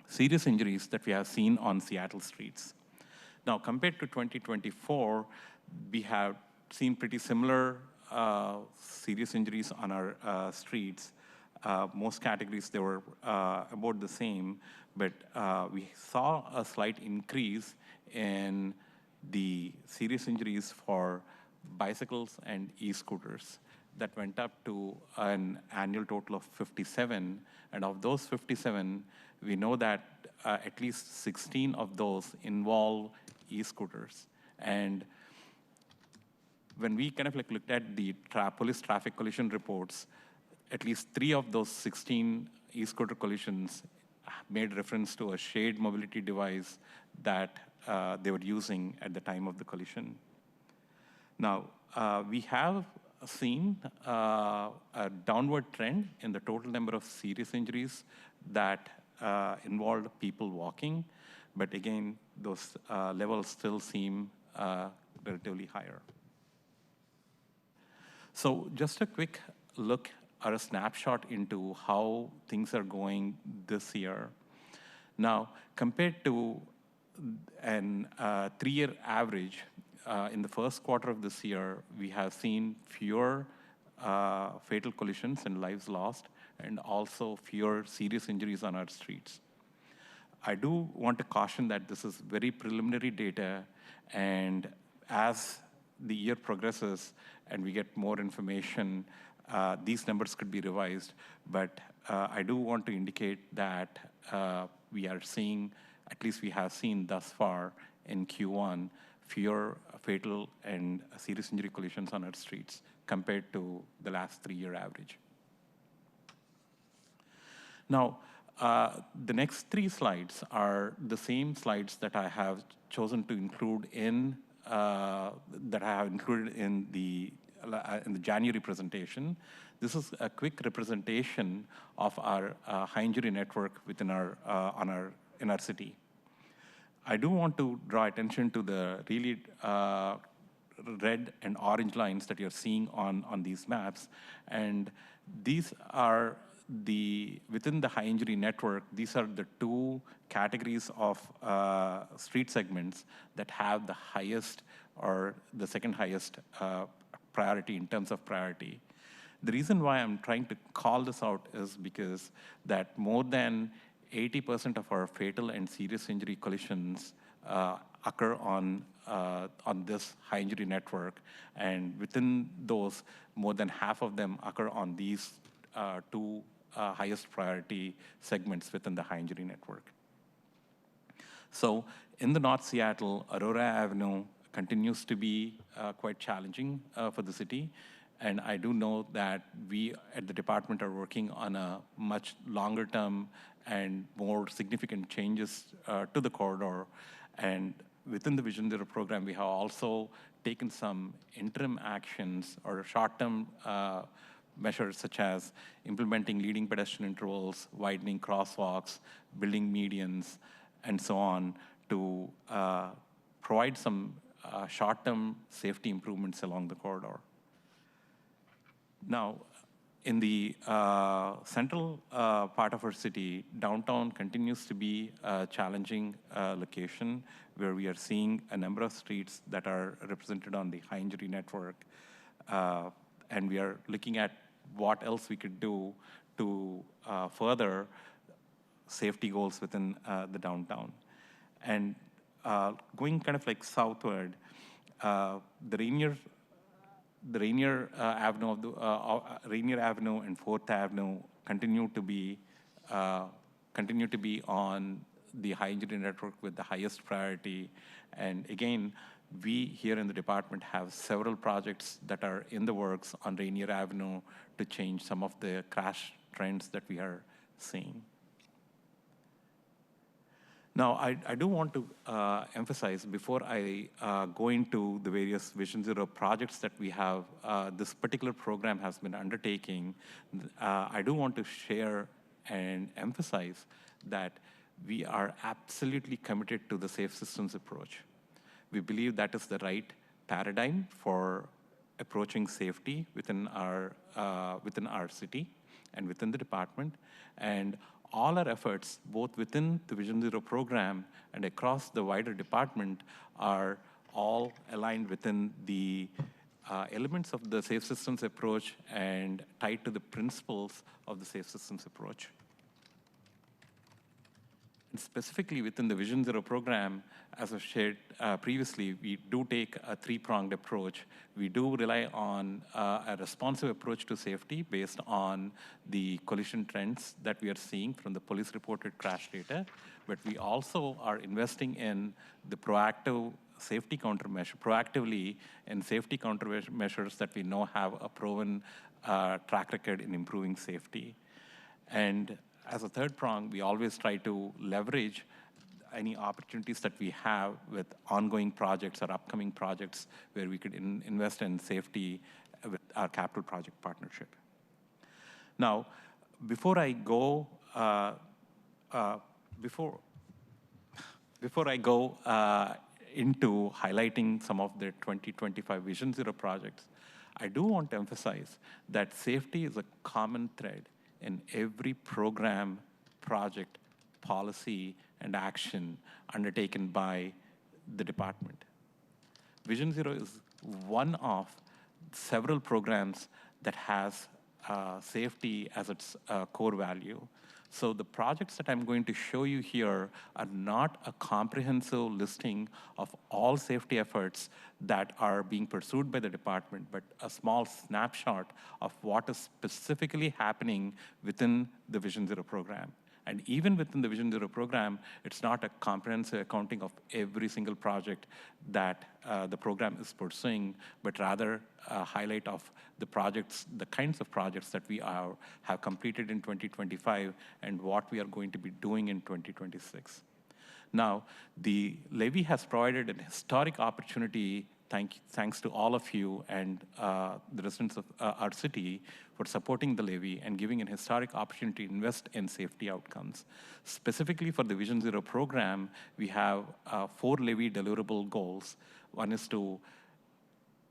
serious injuries that we have seen on Seattle streets. Now, compared to 2024, we have seen pretty similar serious injuries on our streets. Most categories, they were about the same, but we saw a slight increase in the serious injuries for bicycles and e-scooters. That went up to an annual total of 57, and of those 57, we know that at least 16 of those involve e-scooters. And when we kind of like looked at the police traffic collision reports, at least 3 of those 16 e-scooter collisions made reference to a shared mobility device that they were using at the time of the collision. Now, we have seen a downward trend in the total number of serious injuries that involved people walking, but again, those levels still seem relatively higher. So just a quick look or a snapshot into how things are going this year. Now, compared to an 3-year average, in the first quarter of this year, we have seen fewer fatal collisions and lives lost, and also fewer serious injuries on our streets. I do want to caution that this is very preliminary data, and as the year progresses and we get more information, these numbers could be revised. But I do want to indicate that we are seeing, at least we have seen thus far in Q1, fewer fatal and serious injury collisions on our streets compared to the last 3-year average. Now, the next 3 slides are the same slides that I have chosen to include in the January presentation. This is a quick representation of our high injury network within in our city. I do want to draw attention to the really red and orange lines that you're seeing on these maps, and these are within the high injury network, these are the 2 categories of street segments that have the highest or the second highest priority in terms of priority. The reason why I'm trying to call this out is because that more than 80% of our fatal and serious injury collisions occur on this high injury network, and within those, more than half of them occur on these 2 highest priority segments within the high injury network. So in the North Seattle, Aurora Avenue continues to be quite challenging for the city. And I do know that we at the department are working on a much longer term and more significant changes to the corridor. And within the Vision Zero program, we have also taken some interim actions or short-term measures such as implementing leading pedestrian intervals, widening crosswalks, building medians, and so on to provide some short-term safety improvements along the corridor. Now, in the central part of our city, downtown continues to be a challenging location where we are seeing a number of streets that are represented on the high injury network. And we are looking at what else we could do to further safety goals within the downtown. And going kind of like southward, the Rainier Avenue and 4th Avenue continue to be on the high injury network with the highest priority. And again, we here in the department have several projects that are in the works on Rainier Avenue to change some of the crash trends that we are seeing. Now, I do want to emphasize before I go into the various Vision Zero projects that we have, this particular program has been undertaking. I do want to share and emphasize that we are absolutely committed to the safe systems approach. We believe that is the right paradigm for approaching safety within our city and within the department. And all our efforts, both within the Vision Zero program and across the wider department, are all aligned within the elements of the safe systems approach and tied to the principles of the safe systems approach. And specifically within the Vision Zero program, as I've shared previously, we do take a three-pronged approach. We do rely on a responsive approach to safety based on the collision trends that we are seeing from the police-reported crash data, but we also are investing in the proactive safety countermeasure, proactively in safety countermeasures that we know have a proven track record in improving safety. And as a third prong, we always try to leverage any opportunities that we have with ongoing projects or upcoming projects where we could invest in safety with our capital project partnership. Now, before I go into highlighting some of the 2025 Vision Zero projects, I do want to emphasize that safety is a common thread in every program, project, policy, and action undertaken by the department. Vision Zero is one of several programs that has safety as its core value. So the projects that I'm going to show you here are not a comprehensive listing of all safety efforts that are being pursued by the department, but a small snapshot of what is specifically happening within the Vision Zero program. And even within the Vision Zero program, it's not a comprehensive accounting of every single project that the program is pursuing, but rather a highlight of the projects, the kinds of projects that we have completed in 2025 and what we are going to be doing in 2026. Now, the levy has provided an historic opportunity, thanks to all of you and the residents of our city for supporting the levy and giving an historic opportunity to invest in safety outcomes. Specifically for the Vision Zero program, we have 4 levy deliverable goals. One is to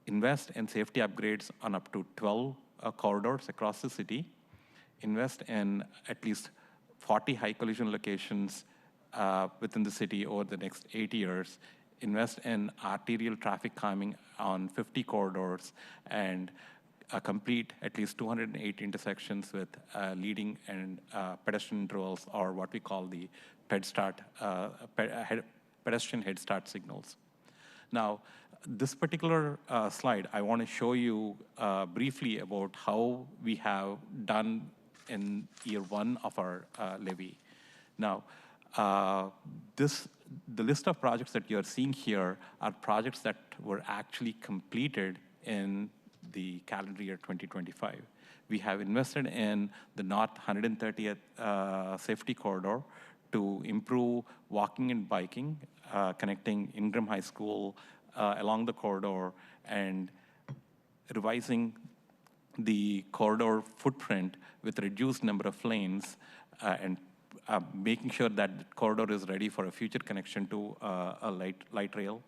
invest in safety upgrades on up to 12 corridors across the city, invest in at least 40 high collision locations within the city over the next 8 years, invest in arterial traffic calming on 50 corridors, and complete at least 208 intersections with leading and pedestrian intervals, or what we call the pedestrian head start signals. Now, this particular slide, I want to show you briefly about how we have done in year 1 of our levy. Now, the list of projects that you're seeing here are projects that were actually completed in the calendar year 2025. We have invested in the North 130th Safety Corridor to improve walking and biking, connecting Ingram High School along the corridor and revising the corridor footprint with reduced number of lanes and making sure that the corridor is ready for a future connection to a light rail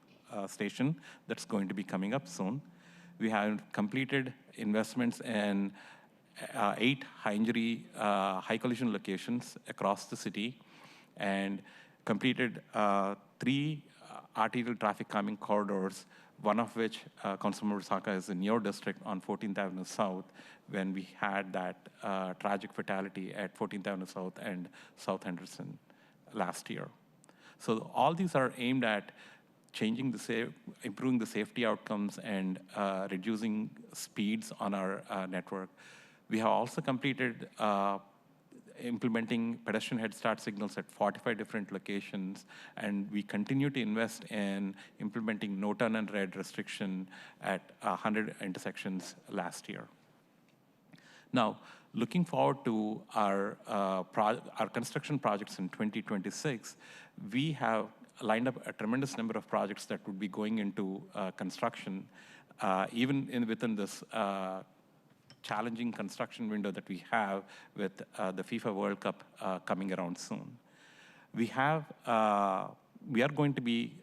station that's going to be coming up soon. We have completed investments in 8 high collision locations across the city and completed 3 arterial traffic calming corridors, one of which, Councilmember Saka, is in your district on 14th Avenue South, when we had that tragic fatality at 14th Avenue South and South Henderson last year. So all these are aimed at improving the safety outcomes and reducing speeds on our network. We have also completed implementing pedestrian head start signals at 45 different locations, and we continue to invest in implementing no turn and red restriction at 100 intersections last year. Now, looking forward to our construction projects in 2026, we have lined up a tremendous number of projects that would be going into construction, even within this challenging construction window that we have with the FIFA World Cup coming around soon. We are going to be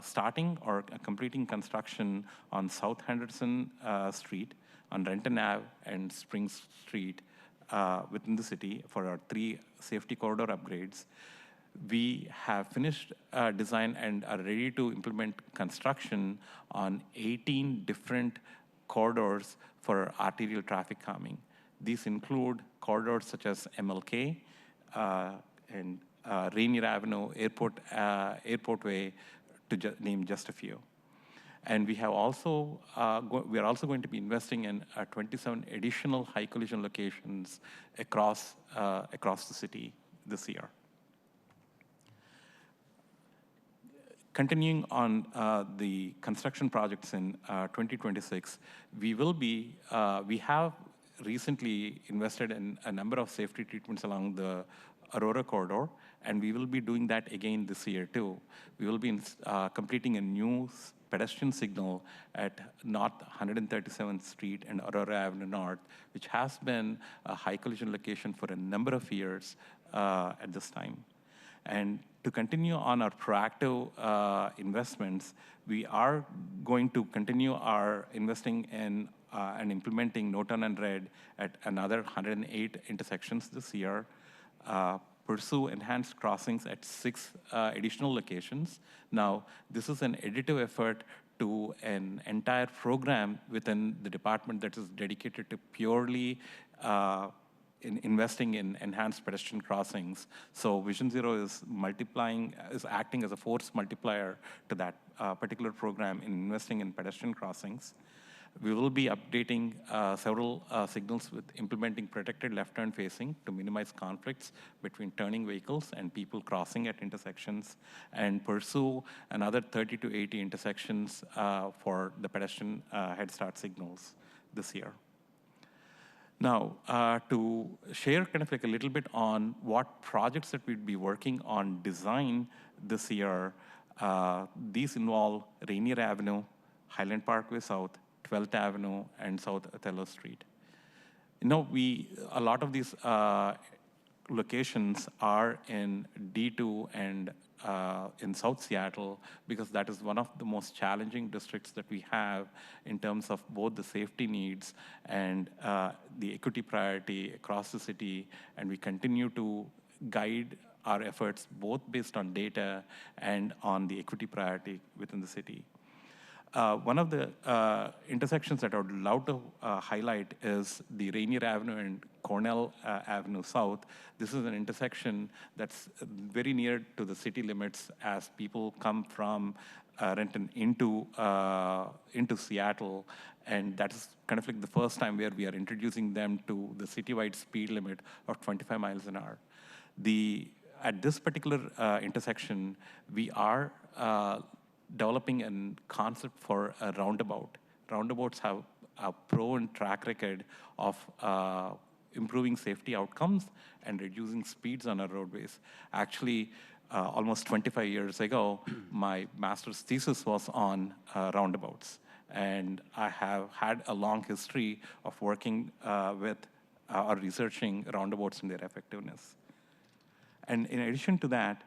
starting or completing construction on South Henderson Street, on Renton Ave and Spring Street within the city for our 3 safety corridor upgrades. We have finished design and are ready to implement construction on 18 different corridors for arterial traffic calming. These include corridors such as MLK and Rainier Avenue, Airport Way, to name just a few. And we have also we are also going to be investing in 27 additional high collision locations across the city this year. Continuing on the construction projects in 2026, we have recently invested in a number of safety treatments along the Aurora corridor, and we will be doing that again this year too. We will be completing a new pedestrian signal at North 137th Street and Aurora Avenue North, which has been a high collision location for a number of years at this time. And to continue on our proactive investments, we are going to continue our investing in and implementing no turn and red at another 108 intersections this year, pursue enhanced crossings at 6 additional locations. Now, this is an additive effort to an entire program within the department that is dedicated to purely in investing in enhanced pedestrian crossings. So Vision Zero is acting as a force multiplier to that particular program in investing in pedestrian crossings. We will be updating several signals with implementing protected left turn facing to minimize conflicts between turning vehicles and people crossing at intersections, and pursue another 30 to 80 intersections for the pedestrian head start signals this year. Now, to share kind of like a little bit on what projects that we'd be working on design this year, these involve Rainier Avenue, Highland Parkway South, 12th Avenue, and South Othello Street. You know, a lot of these locations are in D2 and in South Seattle, because that is one of the most challenging districts that we have in terms of both the safety needs and the equity priority across the city. And we continue to guide our efforts both based on data and on the equity priority within the city. One of the intersections that I would love to highlight is the Rainier Avenue and Cornell Avenue South. This is an intersection that's very near to the city limits as people come from Renton into Seattle, and that's kind of like the first time where we are introducing them to the citywide speed limit of 25 miles an hour. At this particular intersection, we are developing a concept for a roundabout. Roundabouts have a proven track record of improving safety outcomes and reducing speeds on our roadways. Actually, almost 25 years ago, my master's thesis was on roundabouts. And I have had a long history of working with or researching roundabouts and their effectiveness. And in addition to that,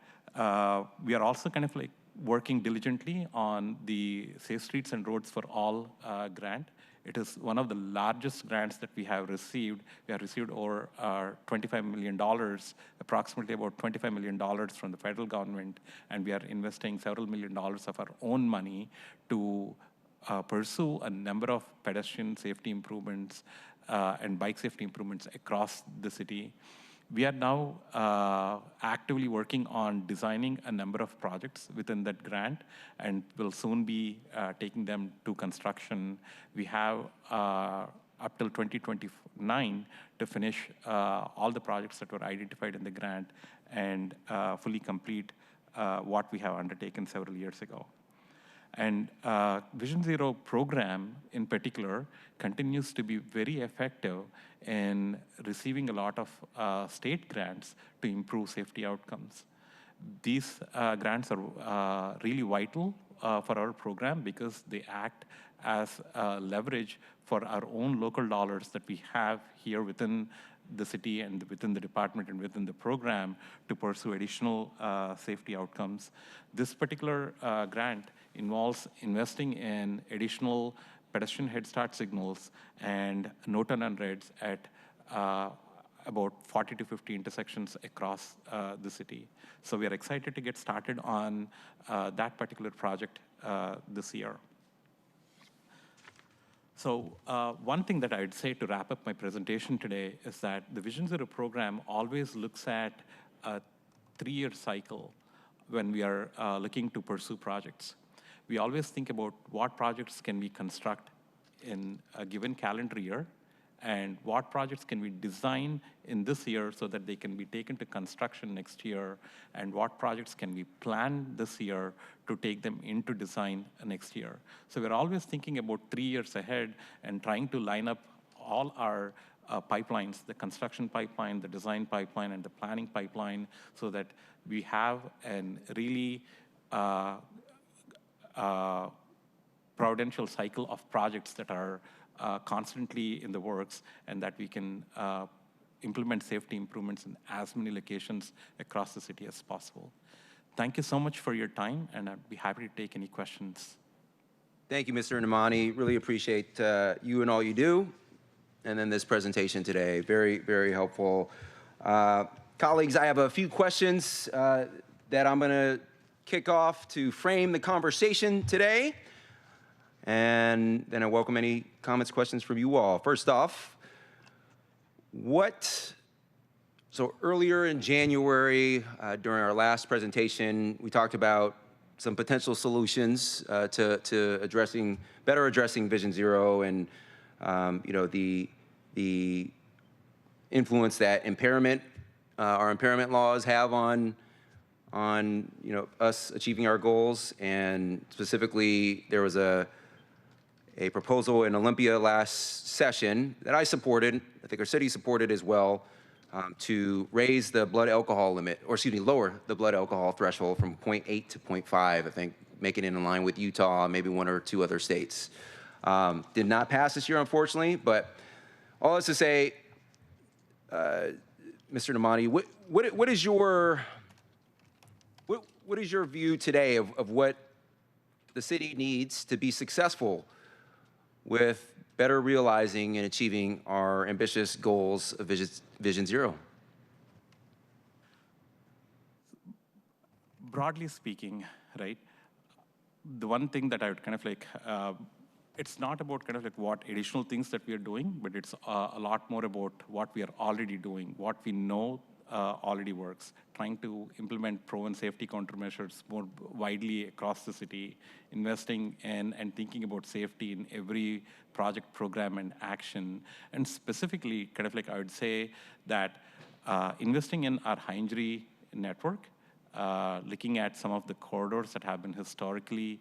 we are also kind of like working diligently on the Safe Streets and Roads for All grant. It is one of the largest grants that we have received. We have received over $25 million, approximately about $25 million from the federal government, and we are investing several $million of our own money to pursue a number of pedestrian safety improvements and bike safety improvements across the city. We are now actively working on designing a number of projects within that grant, and will soon be taking them to construction. We have up till 2029 to finish all the projects that were identified in the grant and fully complete what we have undertaken several years ago. And Vision Zero program in particular continues to be very effective in receiving a lot of state grants to improve safety outcomes. These grants are really vital for our program because they act as leverage for our own local dollars that we have here within the city and within the department and within the program to pursue additional safety outcomes. This particular grant involves investing in additional pedestrian head start signals and no turn on reds at about 40 to 50 intersections across the city. So we are excited to get started on that particular project this year. So one thing that I'd say to wrap up my presentation today is that the Vision Zero program always looks at a 3-year cycle when we are looking to pursue projects. We always think about what projects can we construct in a given calendar year and what projects can we design in this year so that they can be taken to construction next year, and what projects can we plan this year to take them into design next year. So we're always thinking about 3 years ahead and trying to line up all our pipelines, the construction pipeline, the design pipeline, and the planning pipeline, so that we have a really prudential cycle of projects that are constantly in the works, and that we can implement safety improvements in as many locations across the city as possible. Thank you so much for your time, and I'd be happy to take any questions. Thank you, Mr. Namani. Really appreciate you and all you do, and then this presentation today. Very, very helpful. Colleagues, I have a few questions that I'm going to kick off to frame the conversation today. And then I welcome any comments, questions from you all. First off, so earlier in January, during our last presentation, we talked about some potential solutions to better addressing Vision Zero and the influence that our impairment laws have on us achieving our goals. And specifically, there was a proposal in Olympia last session that I supported, I think our city supported as well, to raise the blood alcohol limit, lower the blood alcohol threshold from 0.8 to 0.5, I think, making it in line with Utah, maybe 1 or 2 other states. Did not pass this year, unfortunately, but all this to say, Mr. Namani, what is your view today of what the city needs to be successful with better realizing and achieving our ambitious goals of Vision Zero? Broadly speaking, right, the one thing that I would kind of like, it's not about kind of like what additional things that we are doing, but it's a lot more about what we are already doing, what we know already works, trying to implement proven safety countermeasures more widely across the city, investing in and thinking about safety in every project, program, and action. And specifically, kind of like I would say that investing in our high-injury network, looking at some of the corridors that have been historically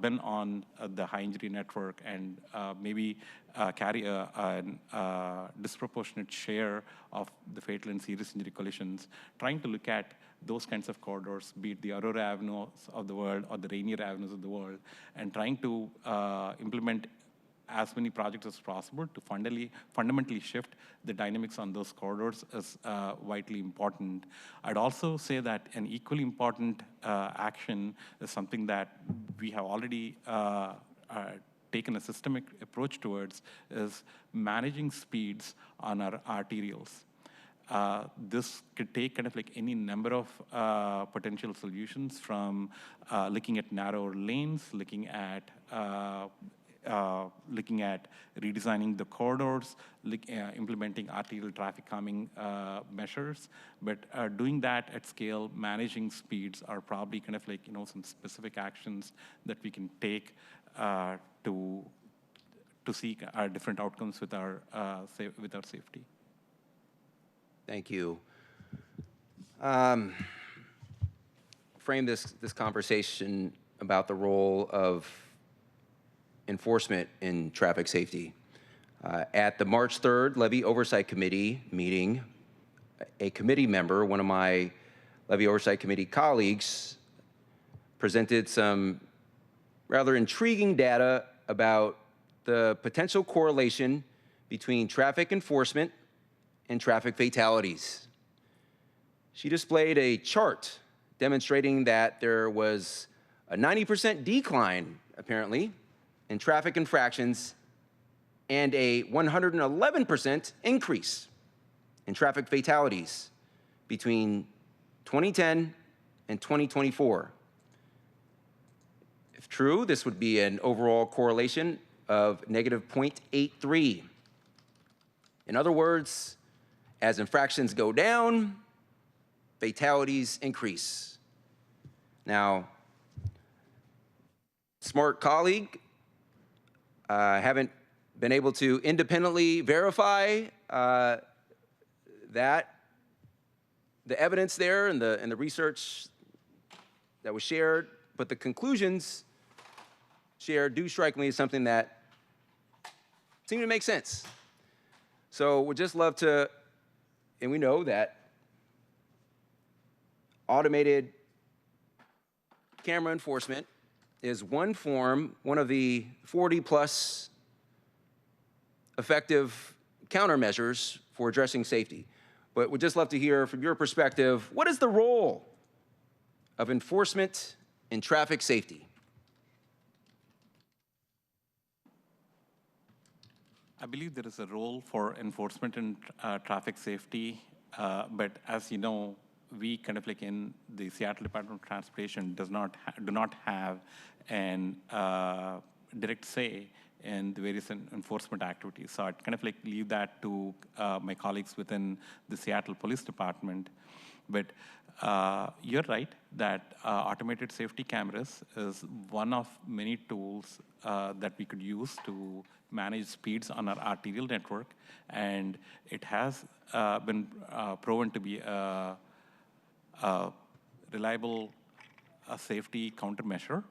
been on the high injury network and maybe carry a disproportionate share of the fatal and serious injury collisions, trying to look at those kinds of corridors, be it the Aurora Avenues of the world or the Rainier Avenues of the world, and trying to implement as many projects as possible to fundamentally shift the dynamics on those corridors is vitally important. I'd also say that an equally important action is something that we have already taken a systemic approach towards, is managing speeds on our arterials. This could take kind of like any number of potential solutions, from looking at narrower lanes, looking at redesigning the corridors, implementing arterial traffic calming measures. But doing that at scale, managing speeds, are probably kind of like, some specific actions that we can take to seek our different outcomes with our safety. Thank you. Frame this conversation about the role of enforcement in traffic safety. At the March 3rd Levy Oversight Committee meeting, a committee member, one of my Levy Oversight Committee colleagues, presented some rather intriguing data about the potential correlation between traffic enforcement and traffic fatalities. She displayed a chart demonstrating that there was a 90% decline, apparently, in traffic infractions and a 111% increase in traffic fatalities between 2010 and 2024. If true, this would be an overall correlation of negative 0.83. In other words, as infractions go down, fatalities increase. Now, smart colleague, haven't been able to independently verify that the evidence there and the research that was shared, but the conclusions shared do strike me as something that seem to make sense. So we'd just love to, and we know that automated camera enforcement is one of the 40+ effective countermeasures for addressing safety. But we'd just love to hear from your perspective, what is the role of enforcement in traffic safety? I believe there is a role for enforcement in traffic safety, but as you know, we kind of like in the Seattle Department of Transportation do not have an direct say in the various enforcement activities. So I'd kind of like leave that to my colleagues within the Seattle Police Department. But you're right that automated safety cameras is one of many tools that we could use to manage speeds on our arterial network, and it has been proven to be a reliable safety countermeasure,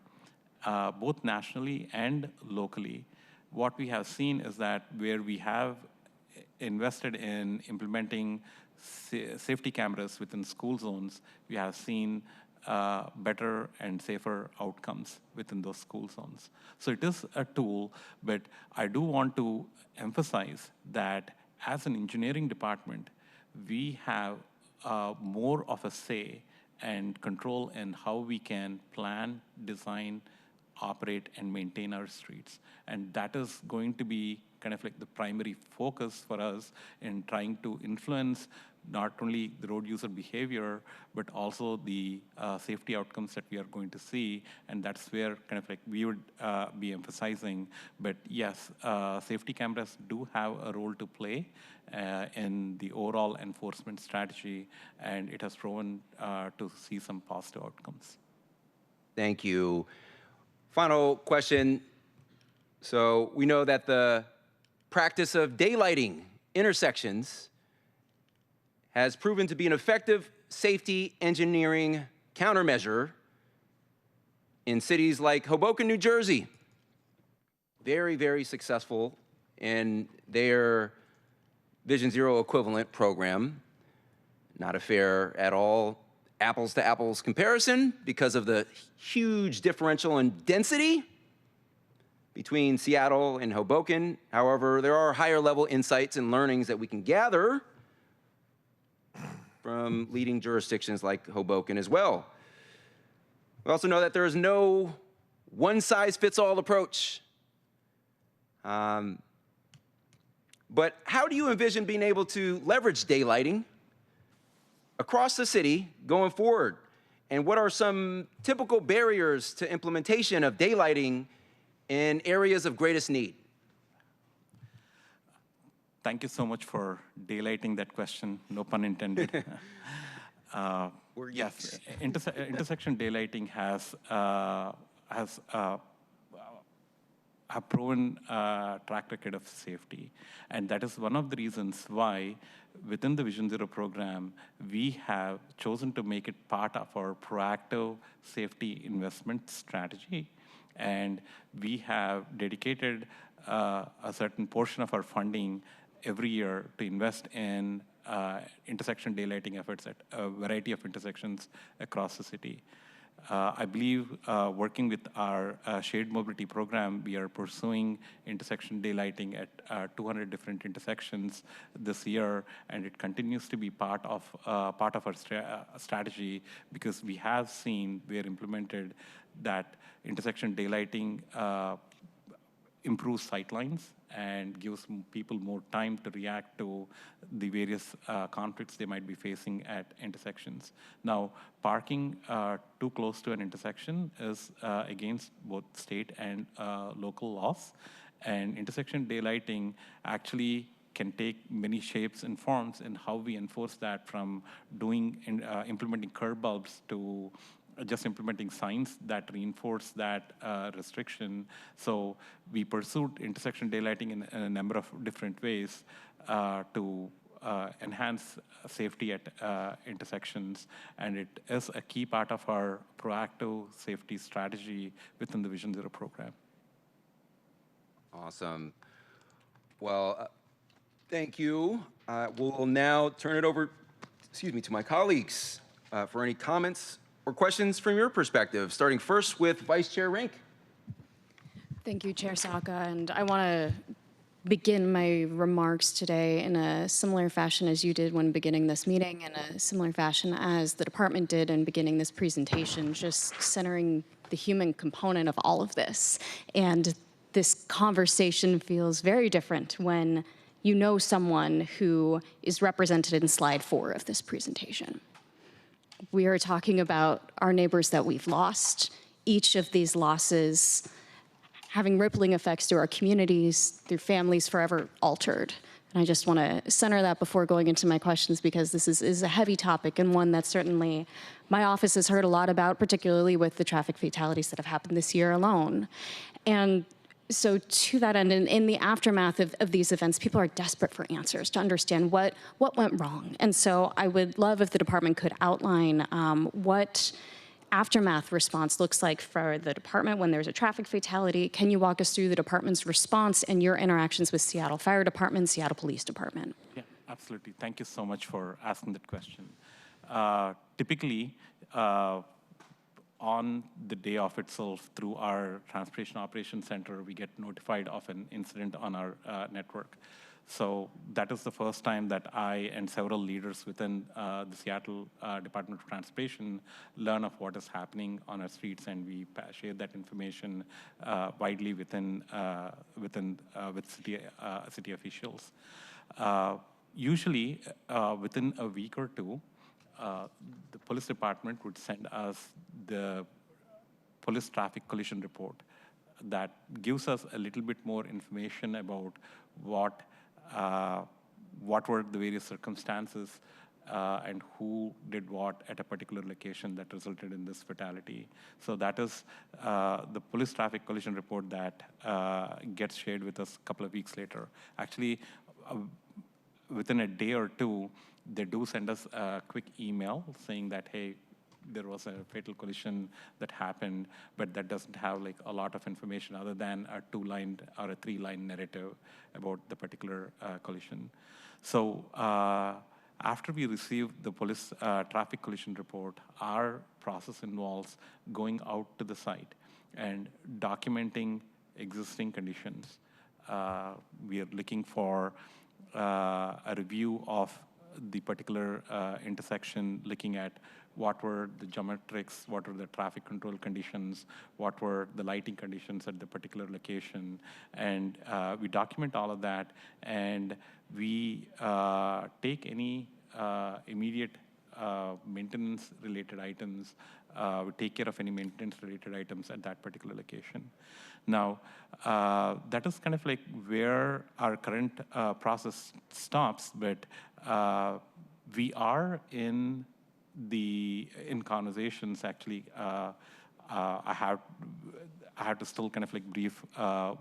both nationally and locally. What we have seen is that where we have invested in implementing safety cameras within school zones, we have seen better and safer outcomes within those school zones. So it is a tool, but I do want to emphasize that as an engineering department, we have more of a say and control in how we can plan, design, operate, and maintain our streets. And that is going to be kind of like the primary focus for us in trying to influence not only the road user behavior, but also the safety outcomes that we are going to see. And that's where kind of like we would be emphasizing. But yes, safety cameras do have a role to play in the overall enforcement strategy, and it has proven to see some positive outcomes. Thank you. Final question. So we know that the practice of daylighting intersections has proven to be an effective safety engineering countermeasure in cities like Hoboken, New Jersey. Very, very successful in their Vision Zero equivalent program. Not a fair at all apples to apples comparison because of the huge differential in density between Seattle and Hoboken. However, there are higher level insights and learnings that we can gather from leading jurisdictions like Hoboken as well. We also know that there is no one-size-fits-all approach. But how do you envision being able to leverage daylighting across the city going forward? And what are some typical barriers to implementation of daylighting in areas of greatest need? Thank you so much for daylighting that question, no pun intended. Yes, intersection daylighting has a proven track record of safety. And that is one of the reasons why within the Vision Zero program, we have chosen to make it part of our proactive safety investment strategy. And we have dedicated a certain portion of our funding every year to invest in intersection daylighting efforts at a variety of intersections across the city. I believe working with our shared mobility program, we are pursuing intersection daylighting at 200 different intersections this year, and it continues to be part of our strategy because we have seen we are implemented that intersection daylighting improves sightlines and gives people more time to react to the various conflicts they might be facing at intersections. Now, parking too close to an intersection is against both state and local laws, and intersection daylighting actually can take many shapes and forms in how we enforce that, from implementing curb bulbs to just implementing signs that reinforce that restriction. So we pursued intersection daylighting in a number of different ways to enhance safety at intersections, and it is a key part of our proactive safety strategy within the Vision Zero program. Awesome. Well, thank you. We'll now turn it over, to my colleagues for any comments or questions from your perspective, starting first with Vice Chair Rink. Thank you, Chair Saka, and I want to begin my remarks today in a similar fashion as you did when beginning this meeting, in a similar fashion as the department did in beginning this presentation, just centering the human component of all of this. And this conversation feels very different when you know someone who is represented in slide 4 of this presentation. We are talking about our neighbors that we've lost, each of these losses having rippling effects through our communities, through families forever altered. And I just want to center that before going into my questions, because this is a heavy topic and one that certainly my office has heard a lot about, particularly with the traffic fatalities that have happened this year alone. And so to that end, in the aftermath of these events, people are desperate for answers to understand what went wrong. And so I would love if the department could outline what aftermath response looks like for the department when there's a traffic fatality. Can you walk us through the department's response and your interactions with Seattle Fire Department, Seattle Police Department? Yeah, absolutely. Thank you so much for asking that question. Typically, on the day of itself, through our Transportation Operations Center, we get notified of an incident on our network. So that is the first time that I and several leaders within the Seattle Department of Transportation learn of what is happening on our streets, and we share that information widely with city officials. Usually, within a week or two, the police department would send us the police traffic collision report that gives us a little bit more information about what were the various circumstances and who did what at a particular location that resulted in this fatality. So that is the police traffic collision report that gets shared with us a couple of weeks later. Actually, within a day or two, they do send us a quick email saying that, hey, there was a fatal collision that happened, but that doesn't have like a lot of information other than a 2-line or a 3-line narrative about the particular collision. So after we receive the police traffic collision report, our process involves going out to the site and documenting existing conditions. We are looking for a review of the particular intersection, looking at what were the geometrics, what were the traffic control conditions, what were the lighting conditions at the particular location. And we document all of that, and we take any immediate maintenance-related items. We take care of any maintenance-related items at that particular location. Now, that is kind of like where our current process stops, but we are in conversations. Actually, I have to still kind of like brief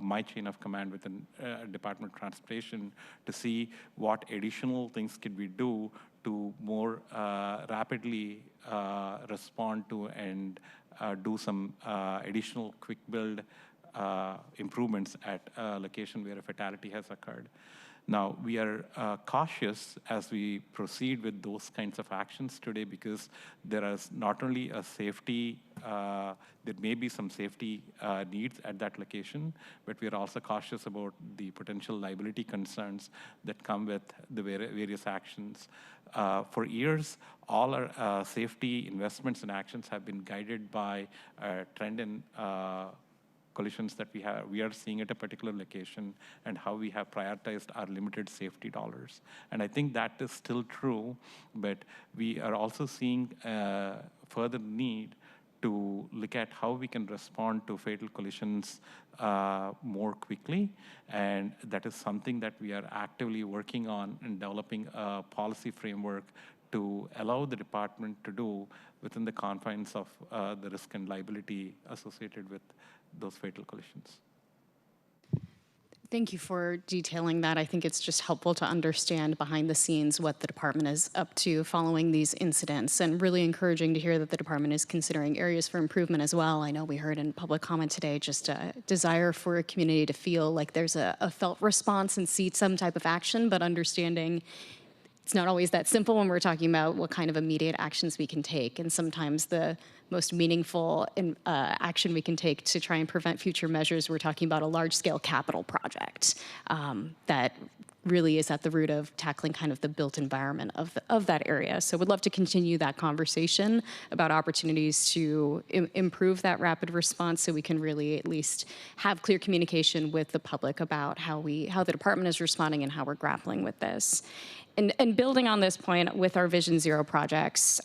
my chain of command within Department of Transportation to see what additional things could we do to more rapidly respond to and do some additional quick build improvements at a location where a fatality has occurred. Now, we are cautious as we proceed with those kinds of actions today because there is not only a safety, there may be some safety needs at that location, but we are also cautious about the potential liability concerns that come with the various actions. For years, all our safety investments and actions have been guided by a trend in collisions that we are seeing at a particular location and how we have prioritized our limited safety dollars. And I think that is still true, but we are also seeing further need to look at how we can respond to fatal collisions more quickly. And that is something that we are actively working on and developing a policy framework to allow the department to do within the confines of the risk and liability associated with those fatal collisions. Thank you for detailing that. I think it's just helpful to understand behind the scenes what the department is up to following these incidents, and really encouraging to hear that the department is considering areas for improvement as well. I know we heard in public comment today just a desire for a community to feel like there's a felt response and see some type of action, but understanding it's not always that simple when we're talking about what kind of immediate actions we can take. And sometimes the most meaningful action we can take to try and prevent future measures, we're talking about a large-scale capital project that really is at the root of tackling kind of the built environment of that area. So we'd love to continue that conversation about opportunities to improve that rapid response so we can really at least have clear communication with the public about how the department is responding and how we're grappling with this. And building on this point with our Vision Zero projects,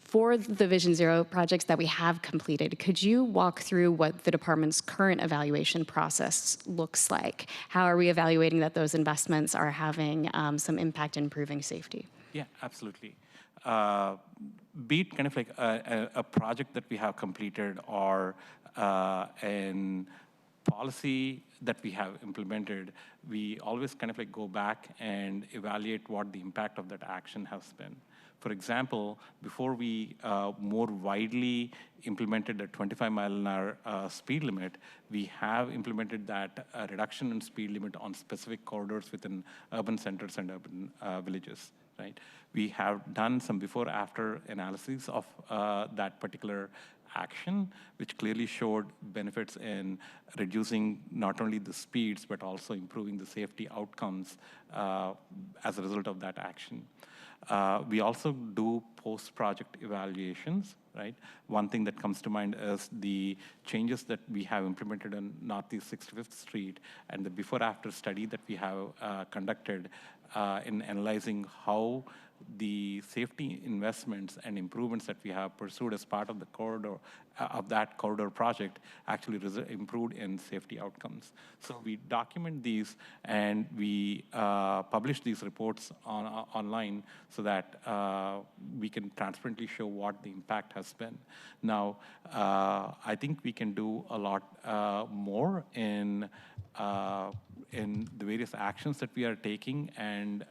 for the Vision Zero projects that we have completed, could you walk through what the department's current evaluation process looks like? How are we evaluating that those investments are having some impact in improving safety? Yeah, absolutely. Be it kind of like a project that we have completed or an policy that we have implemented, we always kind of like go back and evaluate what the impact of that action has been. For example, before we more widely implemented a 25-mile-an-hour speed limit, we have implemented that reduction in speed limit on specific corridors within urban centers and urban villages, right? We have done some before-after analyses of that particular action, which clearly showed benefits in reducing not only the speeds, but also improving the safety outcomes as a result of that action. We also do post-project evaluations, right? One thing that comes to mind is the changes that we have implemented in Northeast 65th Street and the before-after study that we have conducted in analyzing how the safety investments and improvements that we have pursued as part of the corridor corridor project actually improved in safety outcomes. So we document these and we publish these reports online so that we can transparently show what the impact has been. Now, I think we can do a lot more in the various actions that we are taking and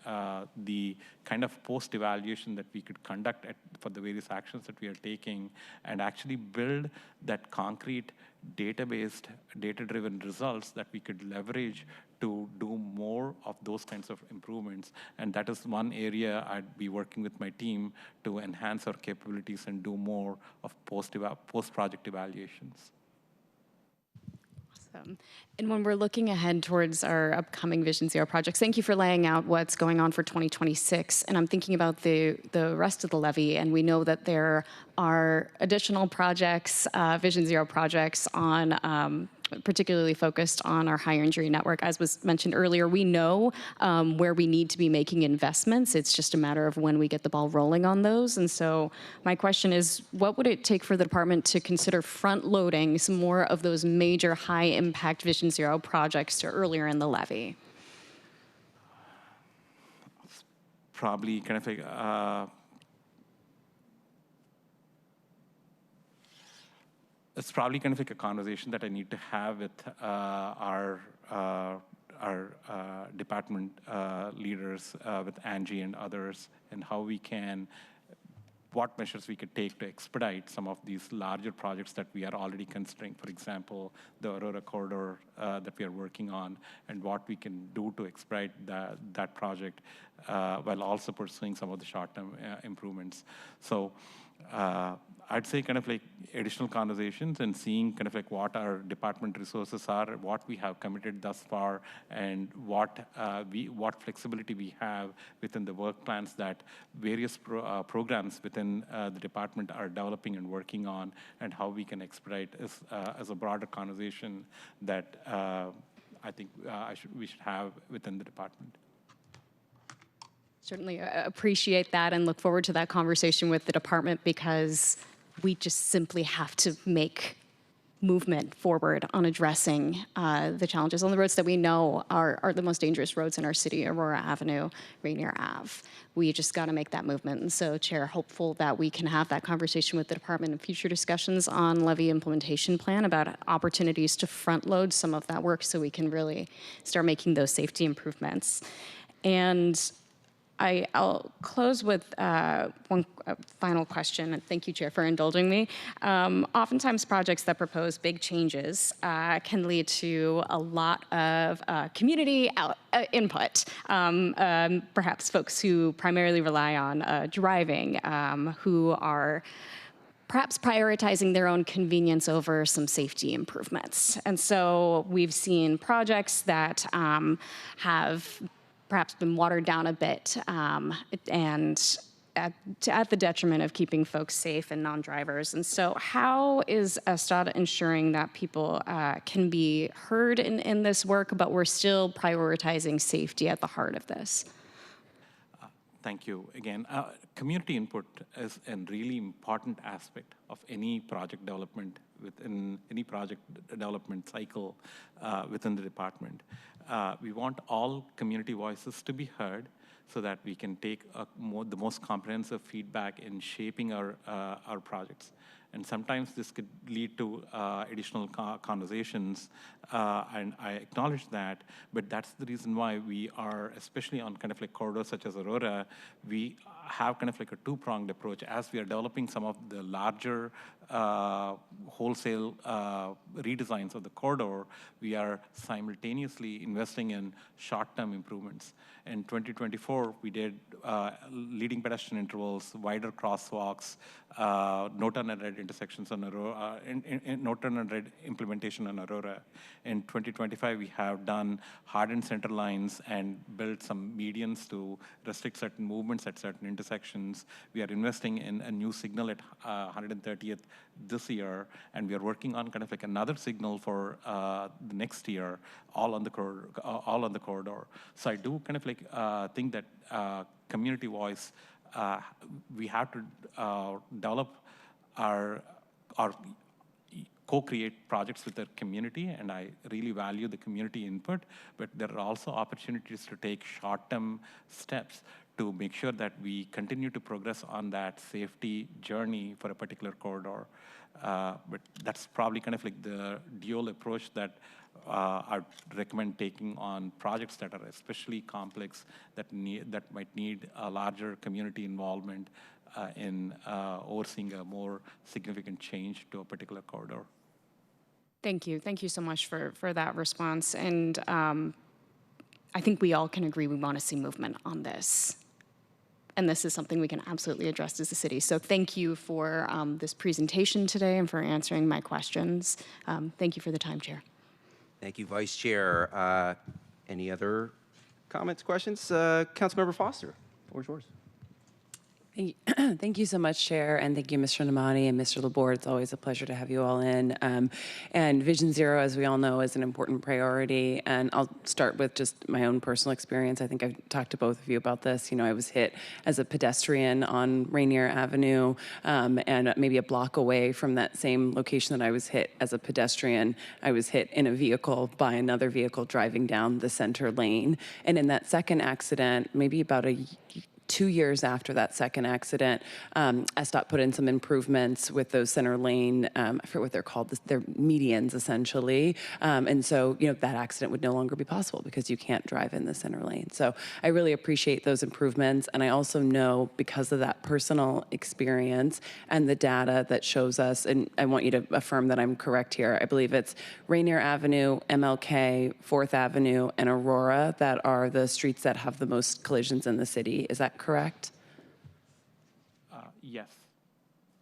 the kind of post-evaluation that we could conduct for the various actions that we are taking, and actually build that concrete data-based, data-driven results that we could leverage to do more of those kinds of improvements. And that is one area I'd be working with my team to enhance our capabilities and do more of post-project evaluations. And when we're looking ahead towards our upcoming Vision Zero projects, thank you for laying out what's going on for 2026. And I'm thinking about the rest of the levy, and we know that there are additional projects, Vision Zero projects on particularly focused on our higher injury network. As was mentioned earlier, we know where we need to be making investments. It's just a matter of when we get the ball rolling on those. And so my question is, what would it take for the department to consider front-loading some more of those major high-impact Vision Zero projects to earlier in the levy? Probably kind of like, it's probably kind of like a conversation that I need to have with our department leaders, with Angie and others, and how we can, what measures we could take to expedite some of these larger projects that we are already considering. For example, the Aurora corridor that we are working on, and what we can do to expedite that project while also pursuing some of the short-term improvements. So I'd say kind of like additional conversations and seeing kind of like what our department resources are, what we have committed thus far, and what flexibility we have within the work plans that various programs within the department are developing and working on, and how we can expedite as a broader conversation that I think we should have within the department. Certainly appreciate that and look forward to that conversation with the department, because we just simply have to make movement forward on addressing the challenges on the roads that we know are the most dangerous roads in our city: Aurora Avenue, Rainier Ave. We just got to make that movement. And so, Chair, hopeful that we can have that conversation with the department in future discussions on levy implementation plan about opportunities to front load some of that work so we can really start making those safety improvements. And I'll close with one final question, and thank you, Chair, for indulging me. Oftentimes, projects that propose big changes can lead to a lot of community input. Perhaps folks who primarily rely on driving, who are perhaps prioritizing their own convenience over some safety improvements. And so we've seen projects that have perhaps been watered down a bit, and at the detriment of keeping folks safe and non-drivers. And so how is SDOT ensuring that people can be heard in this work, but we're still prioritizing safety at the heart of this? Thank you. Again, community input is a really important aspect of any project development within any project development cycle within the department. We want all community voices to be heard so that we can take the most comprehensive feedback in shaping our projects. And sometimes this could lead to additional conversations, and I acknowledge that, but that's the reason why we are, especially on kind of like corridors such as Aurora, we have kind of like a two-pronged approach. As we are developing some of the larger wholesale redesigns of the corridor, we are simultaneously investing in short-term improvements. In 2024, we did leading pedestrian intervals, wider crosswalks, no turn and red intersections on Aurora, no turn and red implementation on Aurora. In 2025, we have done hardened center lines and built some medians to restrict certain movements at certain intersections. We are investing in a new signal at 130th this year, and we are working on kind of like another signal for the next year, all on the corridor. So I do kind of like think that community voice, we have to develop our co-create projects with their community, and I really value the community input, but there are also opportunities to take short-term steps to make sure that we continue to progress on that safety journey for a particular corridor. But that's probably kind of like the dual approach that I'd recommend taking on projects that are especially complex, that might need a larger community involvement in overseeing a more significant change to a particular corridor. Thank you. Thank you so much for that response. And I think we all can agree we want to see movement on this. And this is something we can absolutely address as a city. So thank you for this presentation today and for answering my questions. Thank you for the time, Chair. Thank you, Vice Chair. Any other comments, questions? Councilmember Foster, the floor is yours. Thank you so much, Chair, and thank you, Mr. Namani and Mr. Laborde. It's always a pleasure to have you all in. And Vision Zero, as we all know, is an important priority. And I'll start with just my own personal experience. I think I've talked to both of you about this. You know, I was hit as a pedestrian on Rainier Avenue, and maybe a block away from that same location that I was hit as a pedestrian, I was hit in a vehicle by another vehicle driving down the center lane. And in that second accident, maybe about 2 years after that second accident, SDOT put in some improvements with those center lane, I forget what they're called, they're medians essentially. And so, you know, that accident would no longer be possible because you can't drive in the center lane. So I really appreciate those improvements. And I also know, because of that personal experience and the data that shows us, and I want you to affirm that I'm correct here, I believe it's Rainier Avenue, MLK, 4th Avenue, and Aurora that are the streets that have the most collisions in the city. Is that correct? Yes.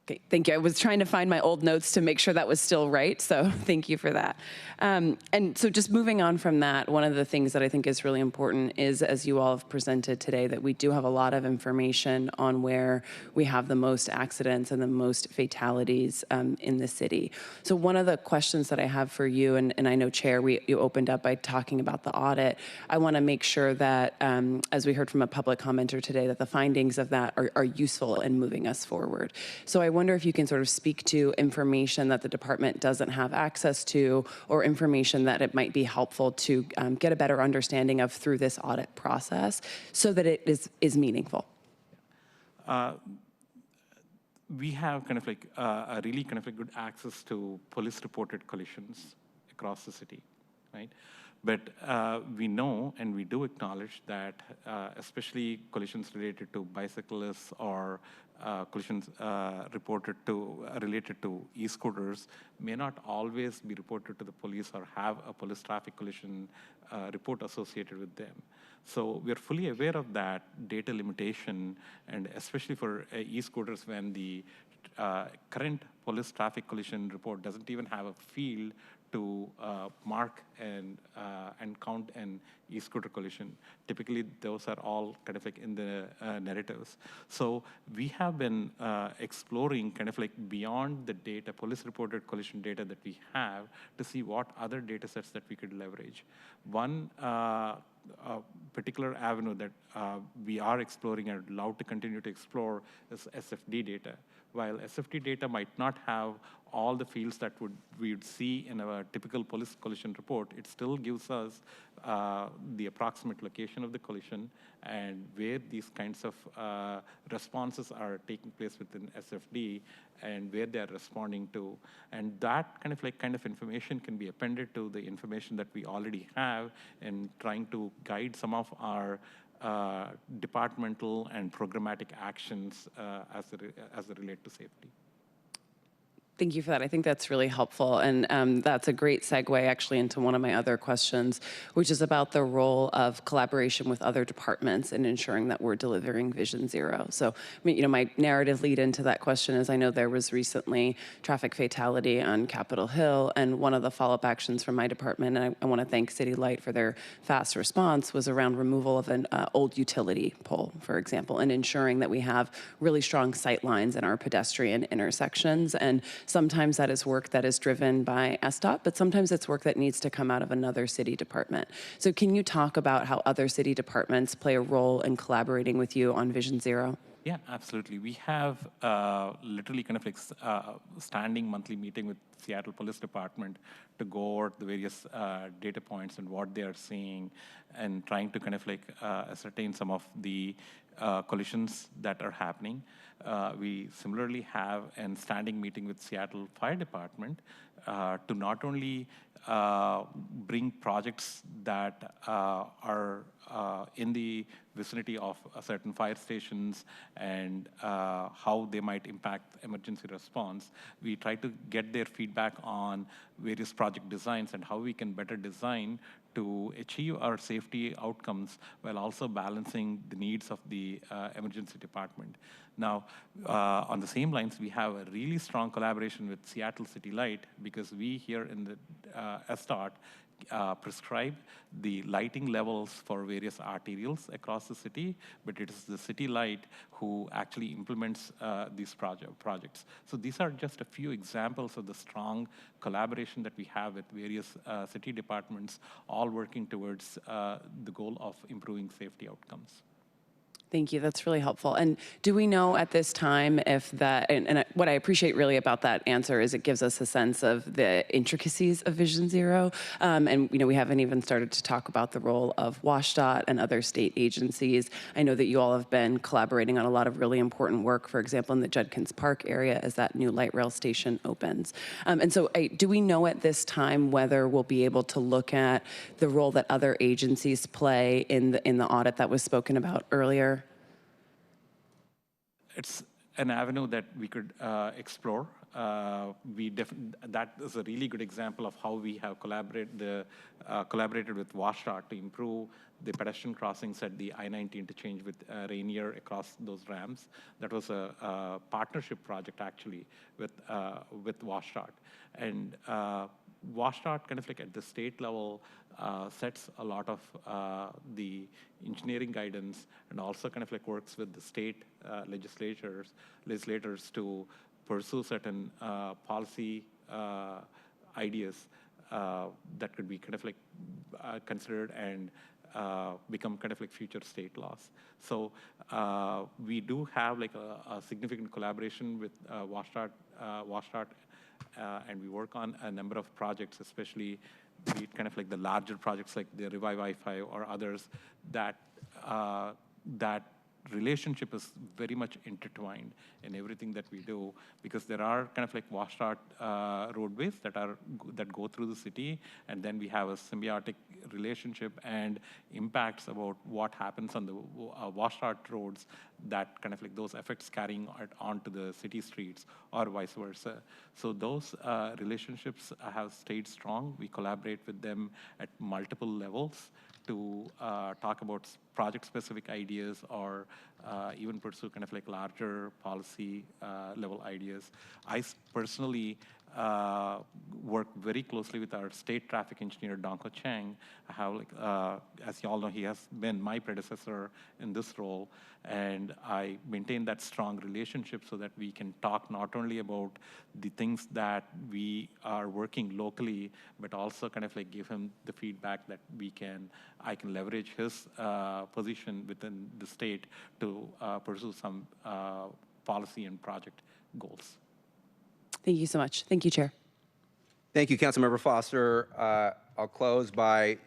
Okay, thank you. I was trying to find my old notes to make sure that was still right, so thank you for that. And so just moving on from that, one of the things that I think is really important is, as you all have presented today, that we do have a lot of information on where we have the most accidents and the most fatalities in the city. So one of the questions that I have for you, and I know, Chair, you opened up by talking about the audit. I want to make sure that, as we heard from a public commenter today, that the findings of that are useful in moving us forward. So I wonder if you can sort of speak to information that the department doesn't have access to, or information that it might be helpful to get a better understanding of through this audit process so that it is meaningful. We have kind of like a really kind of like good access to police reported collisions across the city, right? But we know and we do acknowledge that especially collisions related to bicyclists or collisions related to e-scooters may not always be reported to the police or have a police traffic collision report associated with them. So we're fully aware of that data limitation, and especially for e-scooters, when the current police traffic collision report doesn't even have a field to mark and count an e-scooter collision. Typically, those are all kind of like in the narratives. So we have been exploring kind of like beyond the data, police reported collision data that we have, to see what other data sets that we could leverage. One particular avenue that we are exploring and allowed to continue to explore is SFD data. While SFD data might not have all the fields that we would see in a typical police collision report, it still gives us the approximate location of the collision and where these kinds of responses are taking place within SFD and where they're responding to. And that kind of information can be appended to the information that we already have in trying to guide some of our departmental and programmatic actions as they relate to safety. Thank you for that. I think that's really helpful. And that's a great segue actually into one of my other questions, which is about the role of collaboration with other departments in ensuring that we're delivering Vision Zero. So, my narrative lead into that question is, I know there was recently traffic fatality on Capitol Hill, and one of the follow-up actions from my department, and I want to thank City Light for their fast response, was around removal of an old utility pole, for example, and ensuring that we have really strong sight lines in our pedestrian intersections. And sometimes that is work that is driven by SDOT, but sometimes it's work that needs to come out of another city department. So can you talk about how other city departments play a role in collaborating with you on Vision Zero? Yeah, absolutely. We have literally kind of like standing monthly meeting with Seattle Police Department to go over the various data points and what they are seeing, and trying to kind of like ascertain some of the collisions that are happening. We similarly have a standing meeting with Seattle Fire Department to not only bring projects that are in the vicinity of certain fire stations and how they might impact emergency response. We try to get their feedback on various project designs and how we can better design to achieve our safety outcomes while also balancing the needs of the emergency department. Now, on the same lines, we have a really strong collaboration with Seattle City Light, because we here in the SDOT prescribe the lighting levels for various arterials across the city, but it is the City Light who actually implements these projects. So these are just a few examples of the strong collaboration that we have with various city departments, all working towards the goal of improving safety outcomes. Thank you. That's really helpful. And do we know at this time if that, and what I appreciate really about that answer is it gives us a sense of the intricacies of Vision Zero. And we haven't even started to talk about the role of WashDOT and other state agencies. I know that you all have been collaborating on a lot of really important work, for example, in the Judkins Park area as that new light rail station opens. And so do we know at this time whether we'll be able to look at the role that other agencies play in the audit that was spoken about earlier? It's an avenue that we could explore. That is a really good example of how we have collaborated with WashDOT to improve the pedestrian crossings at the I-90 interchange with Rainier across those ramps. That was a partnership project actually with WashDOT. And WashDOT kind of like at the state level sets a lot of the engineering guidance, and also kind of like works with the state legislators to pursue certain policy ideas that could be kind of like considered and become kind of like future state laws. So we do have like a significant collaboration with WashDOT, and we work on a number of projects, especially kind of like the larger projects like the Revive I-5 or others, that relationship is very much intertwined in everything that we do, because there are kind of like WashDOT roadways that go through the city, and then we have a symbiotic relationship and impacts about what happens on the WashDOT roads, that kind of like those effects carrying onto the city streets or vice versa. So those relationships have stayed strong. We collaborate with them at multiple levels to talk about project-specific ideas, or even pursue kind of like larger policy level ideas. I personally work very closely with our state traffic engineer, Donko Chang. I have like, as you all know, he has been my predecessor in this role, and I maintain that strong relationship so that we can talk not only about the things that we are working locally, but also kind of like give him the feedback that I can leverage his position within the state to pursue some policy and project goals. Thank you so much. Thank you, Chair. Thank you, Councilmember Foster. I'll close by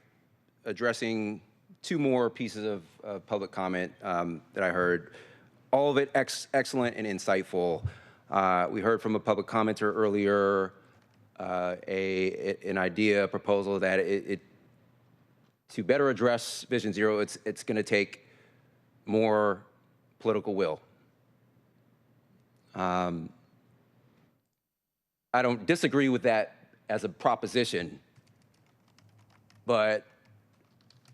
addressing two more pieces of public comment that I heard. All of it excellent and insightful. We heard from a public commenter earlier an idea, a proposal that to better address Vision Zero, it's going to take more political will. I don't disagree with that as a proposition, but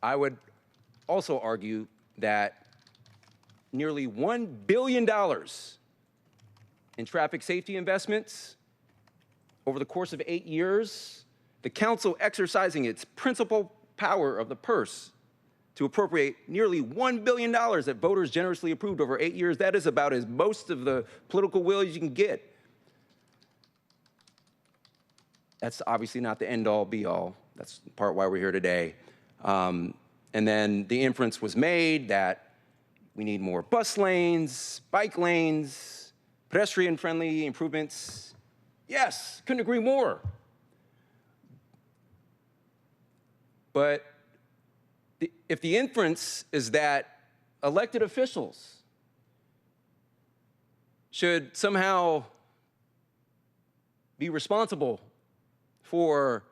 I would also argue that nearly $1 billion in traffic safety investments over the course of 8 years, the council exercising its principal power of the purse to appropriate nearly $1 billion that voters generously approved over 8 years, that is about as most of the political will you can get. That's obviously not the end-all, be-all. That's part why we're here today. And then the inference was made that We need more bus lanes, bike lanes, pedestrian-friendly improvements. Yes, couldn't agree more. But if the inference is that elected officials should somehow be responsible for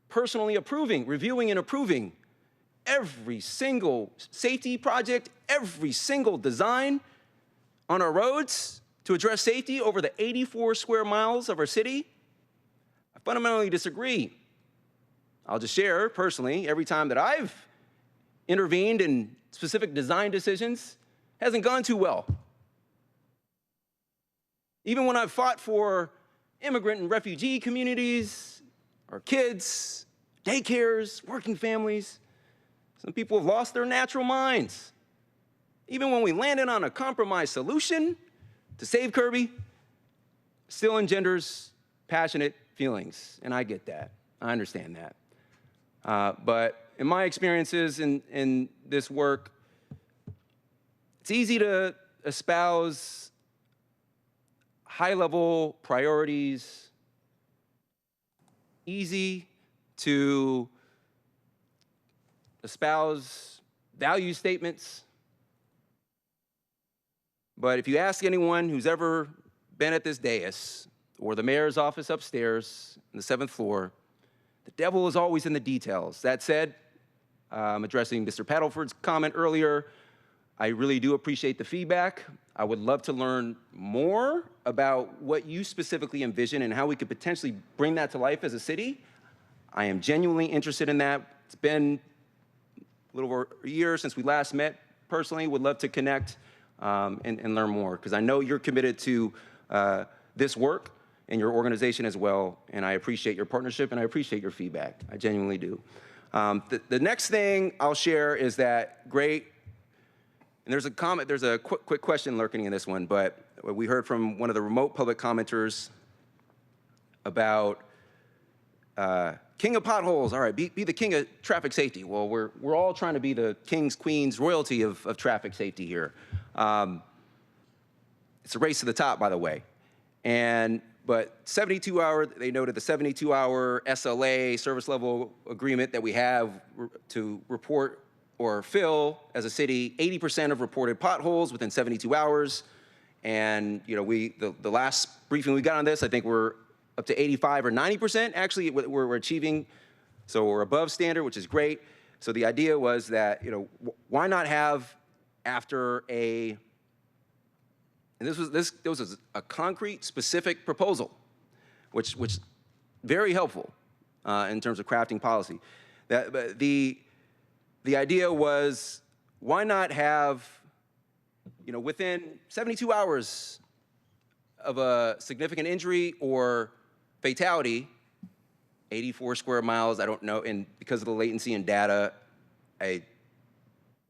personally approving, reviewing and approving every single safety project, every single design on our roads to address safety over the 84 square miles of our city, I fundamentally disagree. I'll just share personally, every time that I've intervened in specific design decisions, hasn't gone too well. Even when I've fought for immigrant and refugee communities, our kids, daycares, working families, some people have lost their natural minds. Even when we landed on a compromise solution to save Kirby, still engenders passionate feelings, and I get that. I understand that. But in my experiences in this work, it's easy to espouse high-level priorities, easy to espouse value statements. But if you ask anyone who's ever been at this dais or the mayor's office upstairs on the 7th floor, the devil is always in the details. That said, addressing Mr. Paddleford's comment earlier, I really do appreciate the feedback. I would love to learn more about what you specifically envision and how we could potentially bring that to life as a city. I am genuinely interested in that. It's been a little over a year since we last met. Personally, would love to connect and learn more, because I know you're committed to this work and your organization as well, and I appreciate your partnership and I appreciate your feedback. I genuinely do. The next thing I'll share is that great, and there's a comment, there's a quick question lurking in this one, but we heard from one of the remote public commenters about king of potholes. All right, be the king of traffic safety. Well, we're all trying to be the kings, queens, royalty of traffic safety here. It's a race to the top, by the way. But 72-hour, they noted the 72-hour SLA, service level agreement that we have to report or fill as a city 80% of reported potholes within 72 hours. And you know, the last briefing we got on this, I think we're up to 85 or 90% actually we're achieving. So we're above standard, which is great. So the idea was that, you know, why not have after a, and this was a concrete, specific proposal, which very helpful in terms of crafting policy. But the idea was, why not have, you know, within 72 hours of a significant injury or fatality, 84 square miles, I don't know, and because of the latency in data, I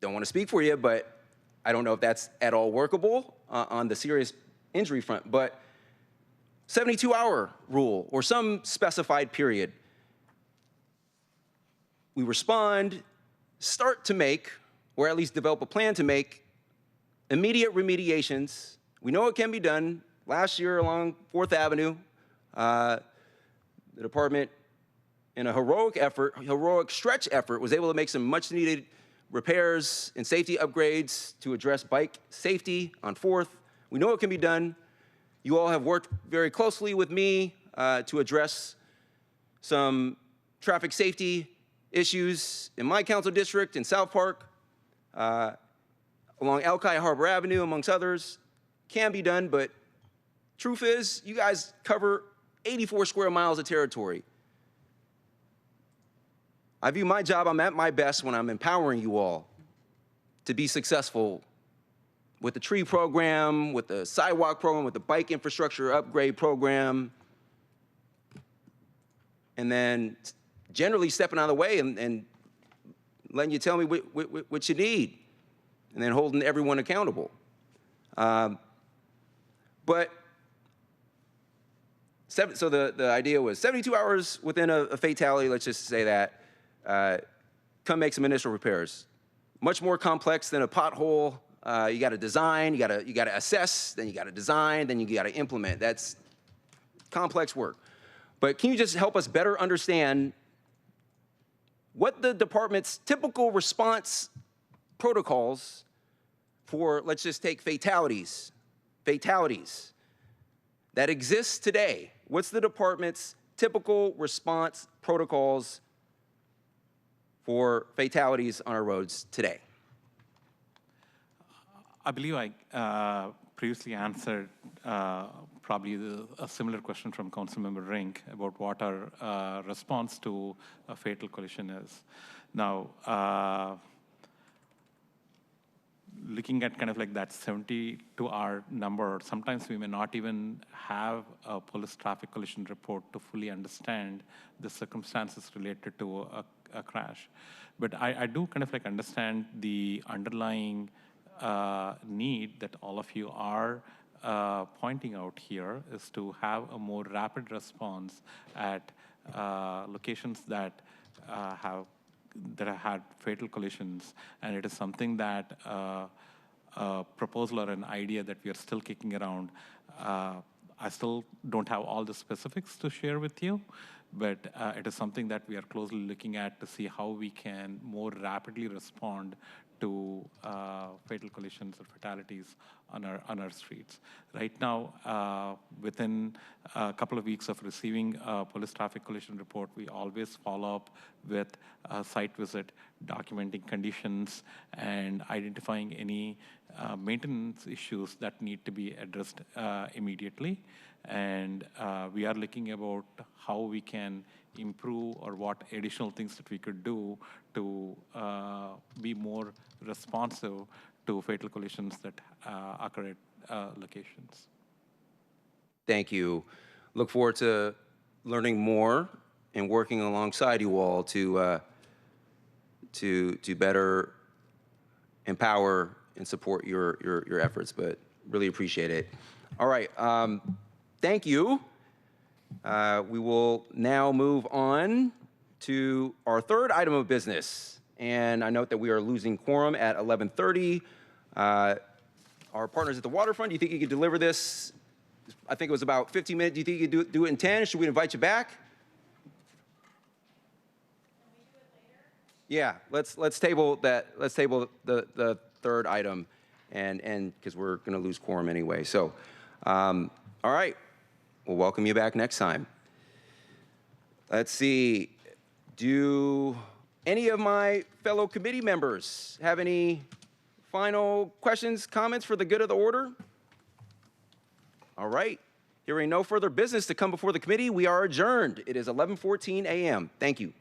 don't want to speak for you, but I don't know if that's at all workable on the serious injury front, but 72-hour rule or some specified period. We respond, start to make, or at least develop a plan to make immediate remediations. We know it can be done. Last year along 4th Avenue, the department, in a heroic stretch effort, was able to make some much needed repairs and safety upgrades to address bike safety on 4th. We know it can be done. You all have worked very closely with me to address some traffic safety issues in my council district in South Park, along Alki Harbor Avenue, amongst others. Can be done, but truth is, you guys cover 84 square miles of territory. I view my job, I'm at my best when I'm empowering you all to be successful with the tree program, with the sidewalk program, with the bike infrastructure upgrade program, and then generally stepping out of the way and letting you tell me what you need, and then holding everyone accountable. So the idea was 72 hours within a fatality, let's just say that, come make some initial repairs. Much more complex than a pothole You got to design, you got to assess, then you got to design, then you got to implement. That's complex work. But can you just help us better understand what the department's typical response protocols for, let's just take fatalities that exist today? What's the department's typical response protocols for fatalities on our roads today? I believe I previously answered probably a similar question from Councilmember Rink about what our response to a fatal collision is. Now, looking at kind of like that 72-hour number, sometimes we may not even have a police traffic collision report to fully understand the circumstances related to a crash. But I do kind of like understand the underlying need that all of you are pointing out here is to have a more rapid response at locations that have had fatal collisions, and it is something that a proposal or an idea that we are still kicking around. I still don't have all the specifics to share with you, but it is something that we are closely looking at to see how we can more rapidly respond to fatal collisions or fatalities on our streets. Right now, within a couple of weeks of receiving a police traffic collision report, we always follow up with a site visit, documenting conditions, and identifying any maintenance issues that need to be addressed immediately. And we are looking about how we can improve or what additional things that we could do to be more responsive to fatal collisions that occur at locations. Thank you. Look forward to learning more and working alongside you all to better empower and support your efforts, but really appreciate it. All right, thank you. We will now move on to our third item of business. And I note that we are losing quorum at 11:30. Our partners at the Waterfront, do you think you could deliver this? I think it was about 15 minutes. Do you think you could do it in 10? Should we invite you back? Can we do it later? Yeah, let's table that. Let's table the third item, and because we're going to lose quorum anyway. So, all right. We'll welcome you back next time. Let's see. Do any of my fellow committee members have any final questions, comments for the good of the order? All right. Hearing no further business to come before the committee, we are adjourned. It is 11:14 a.m. Thank you.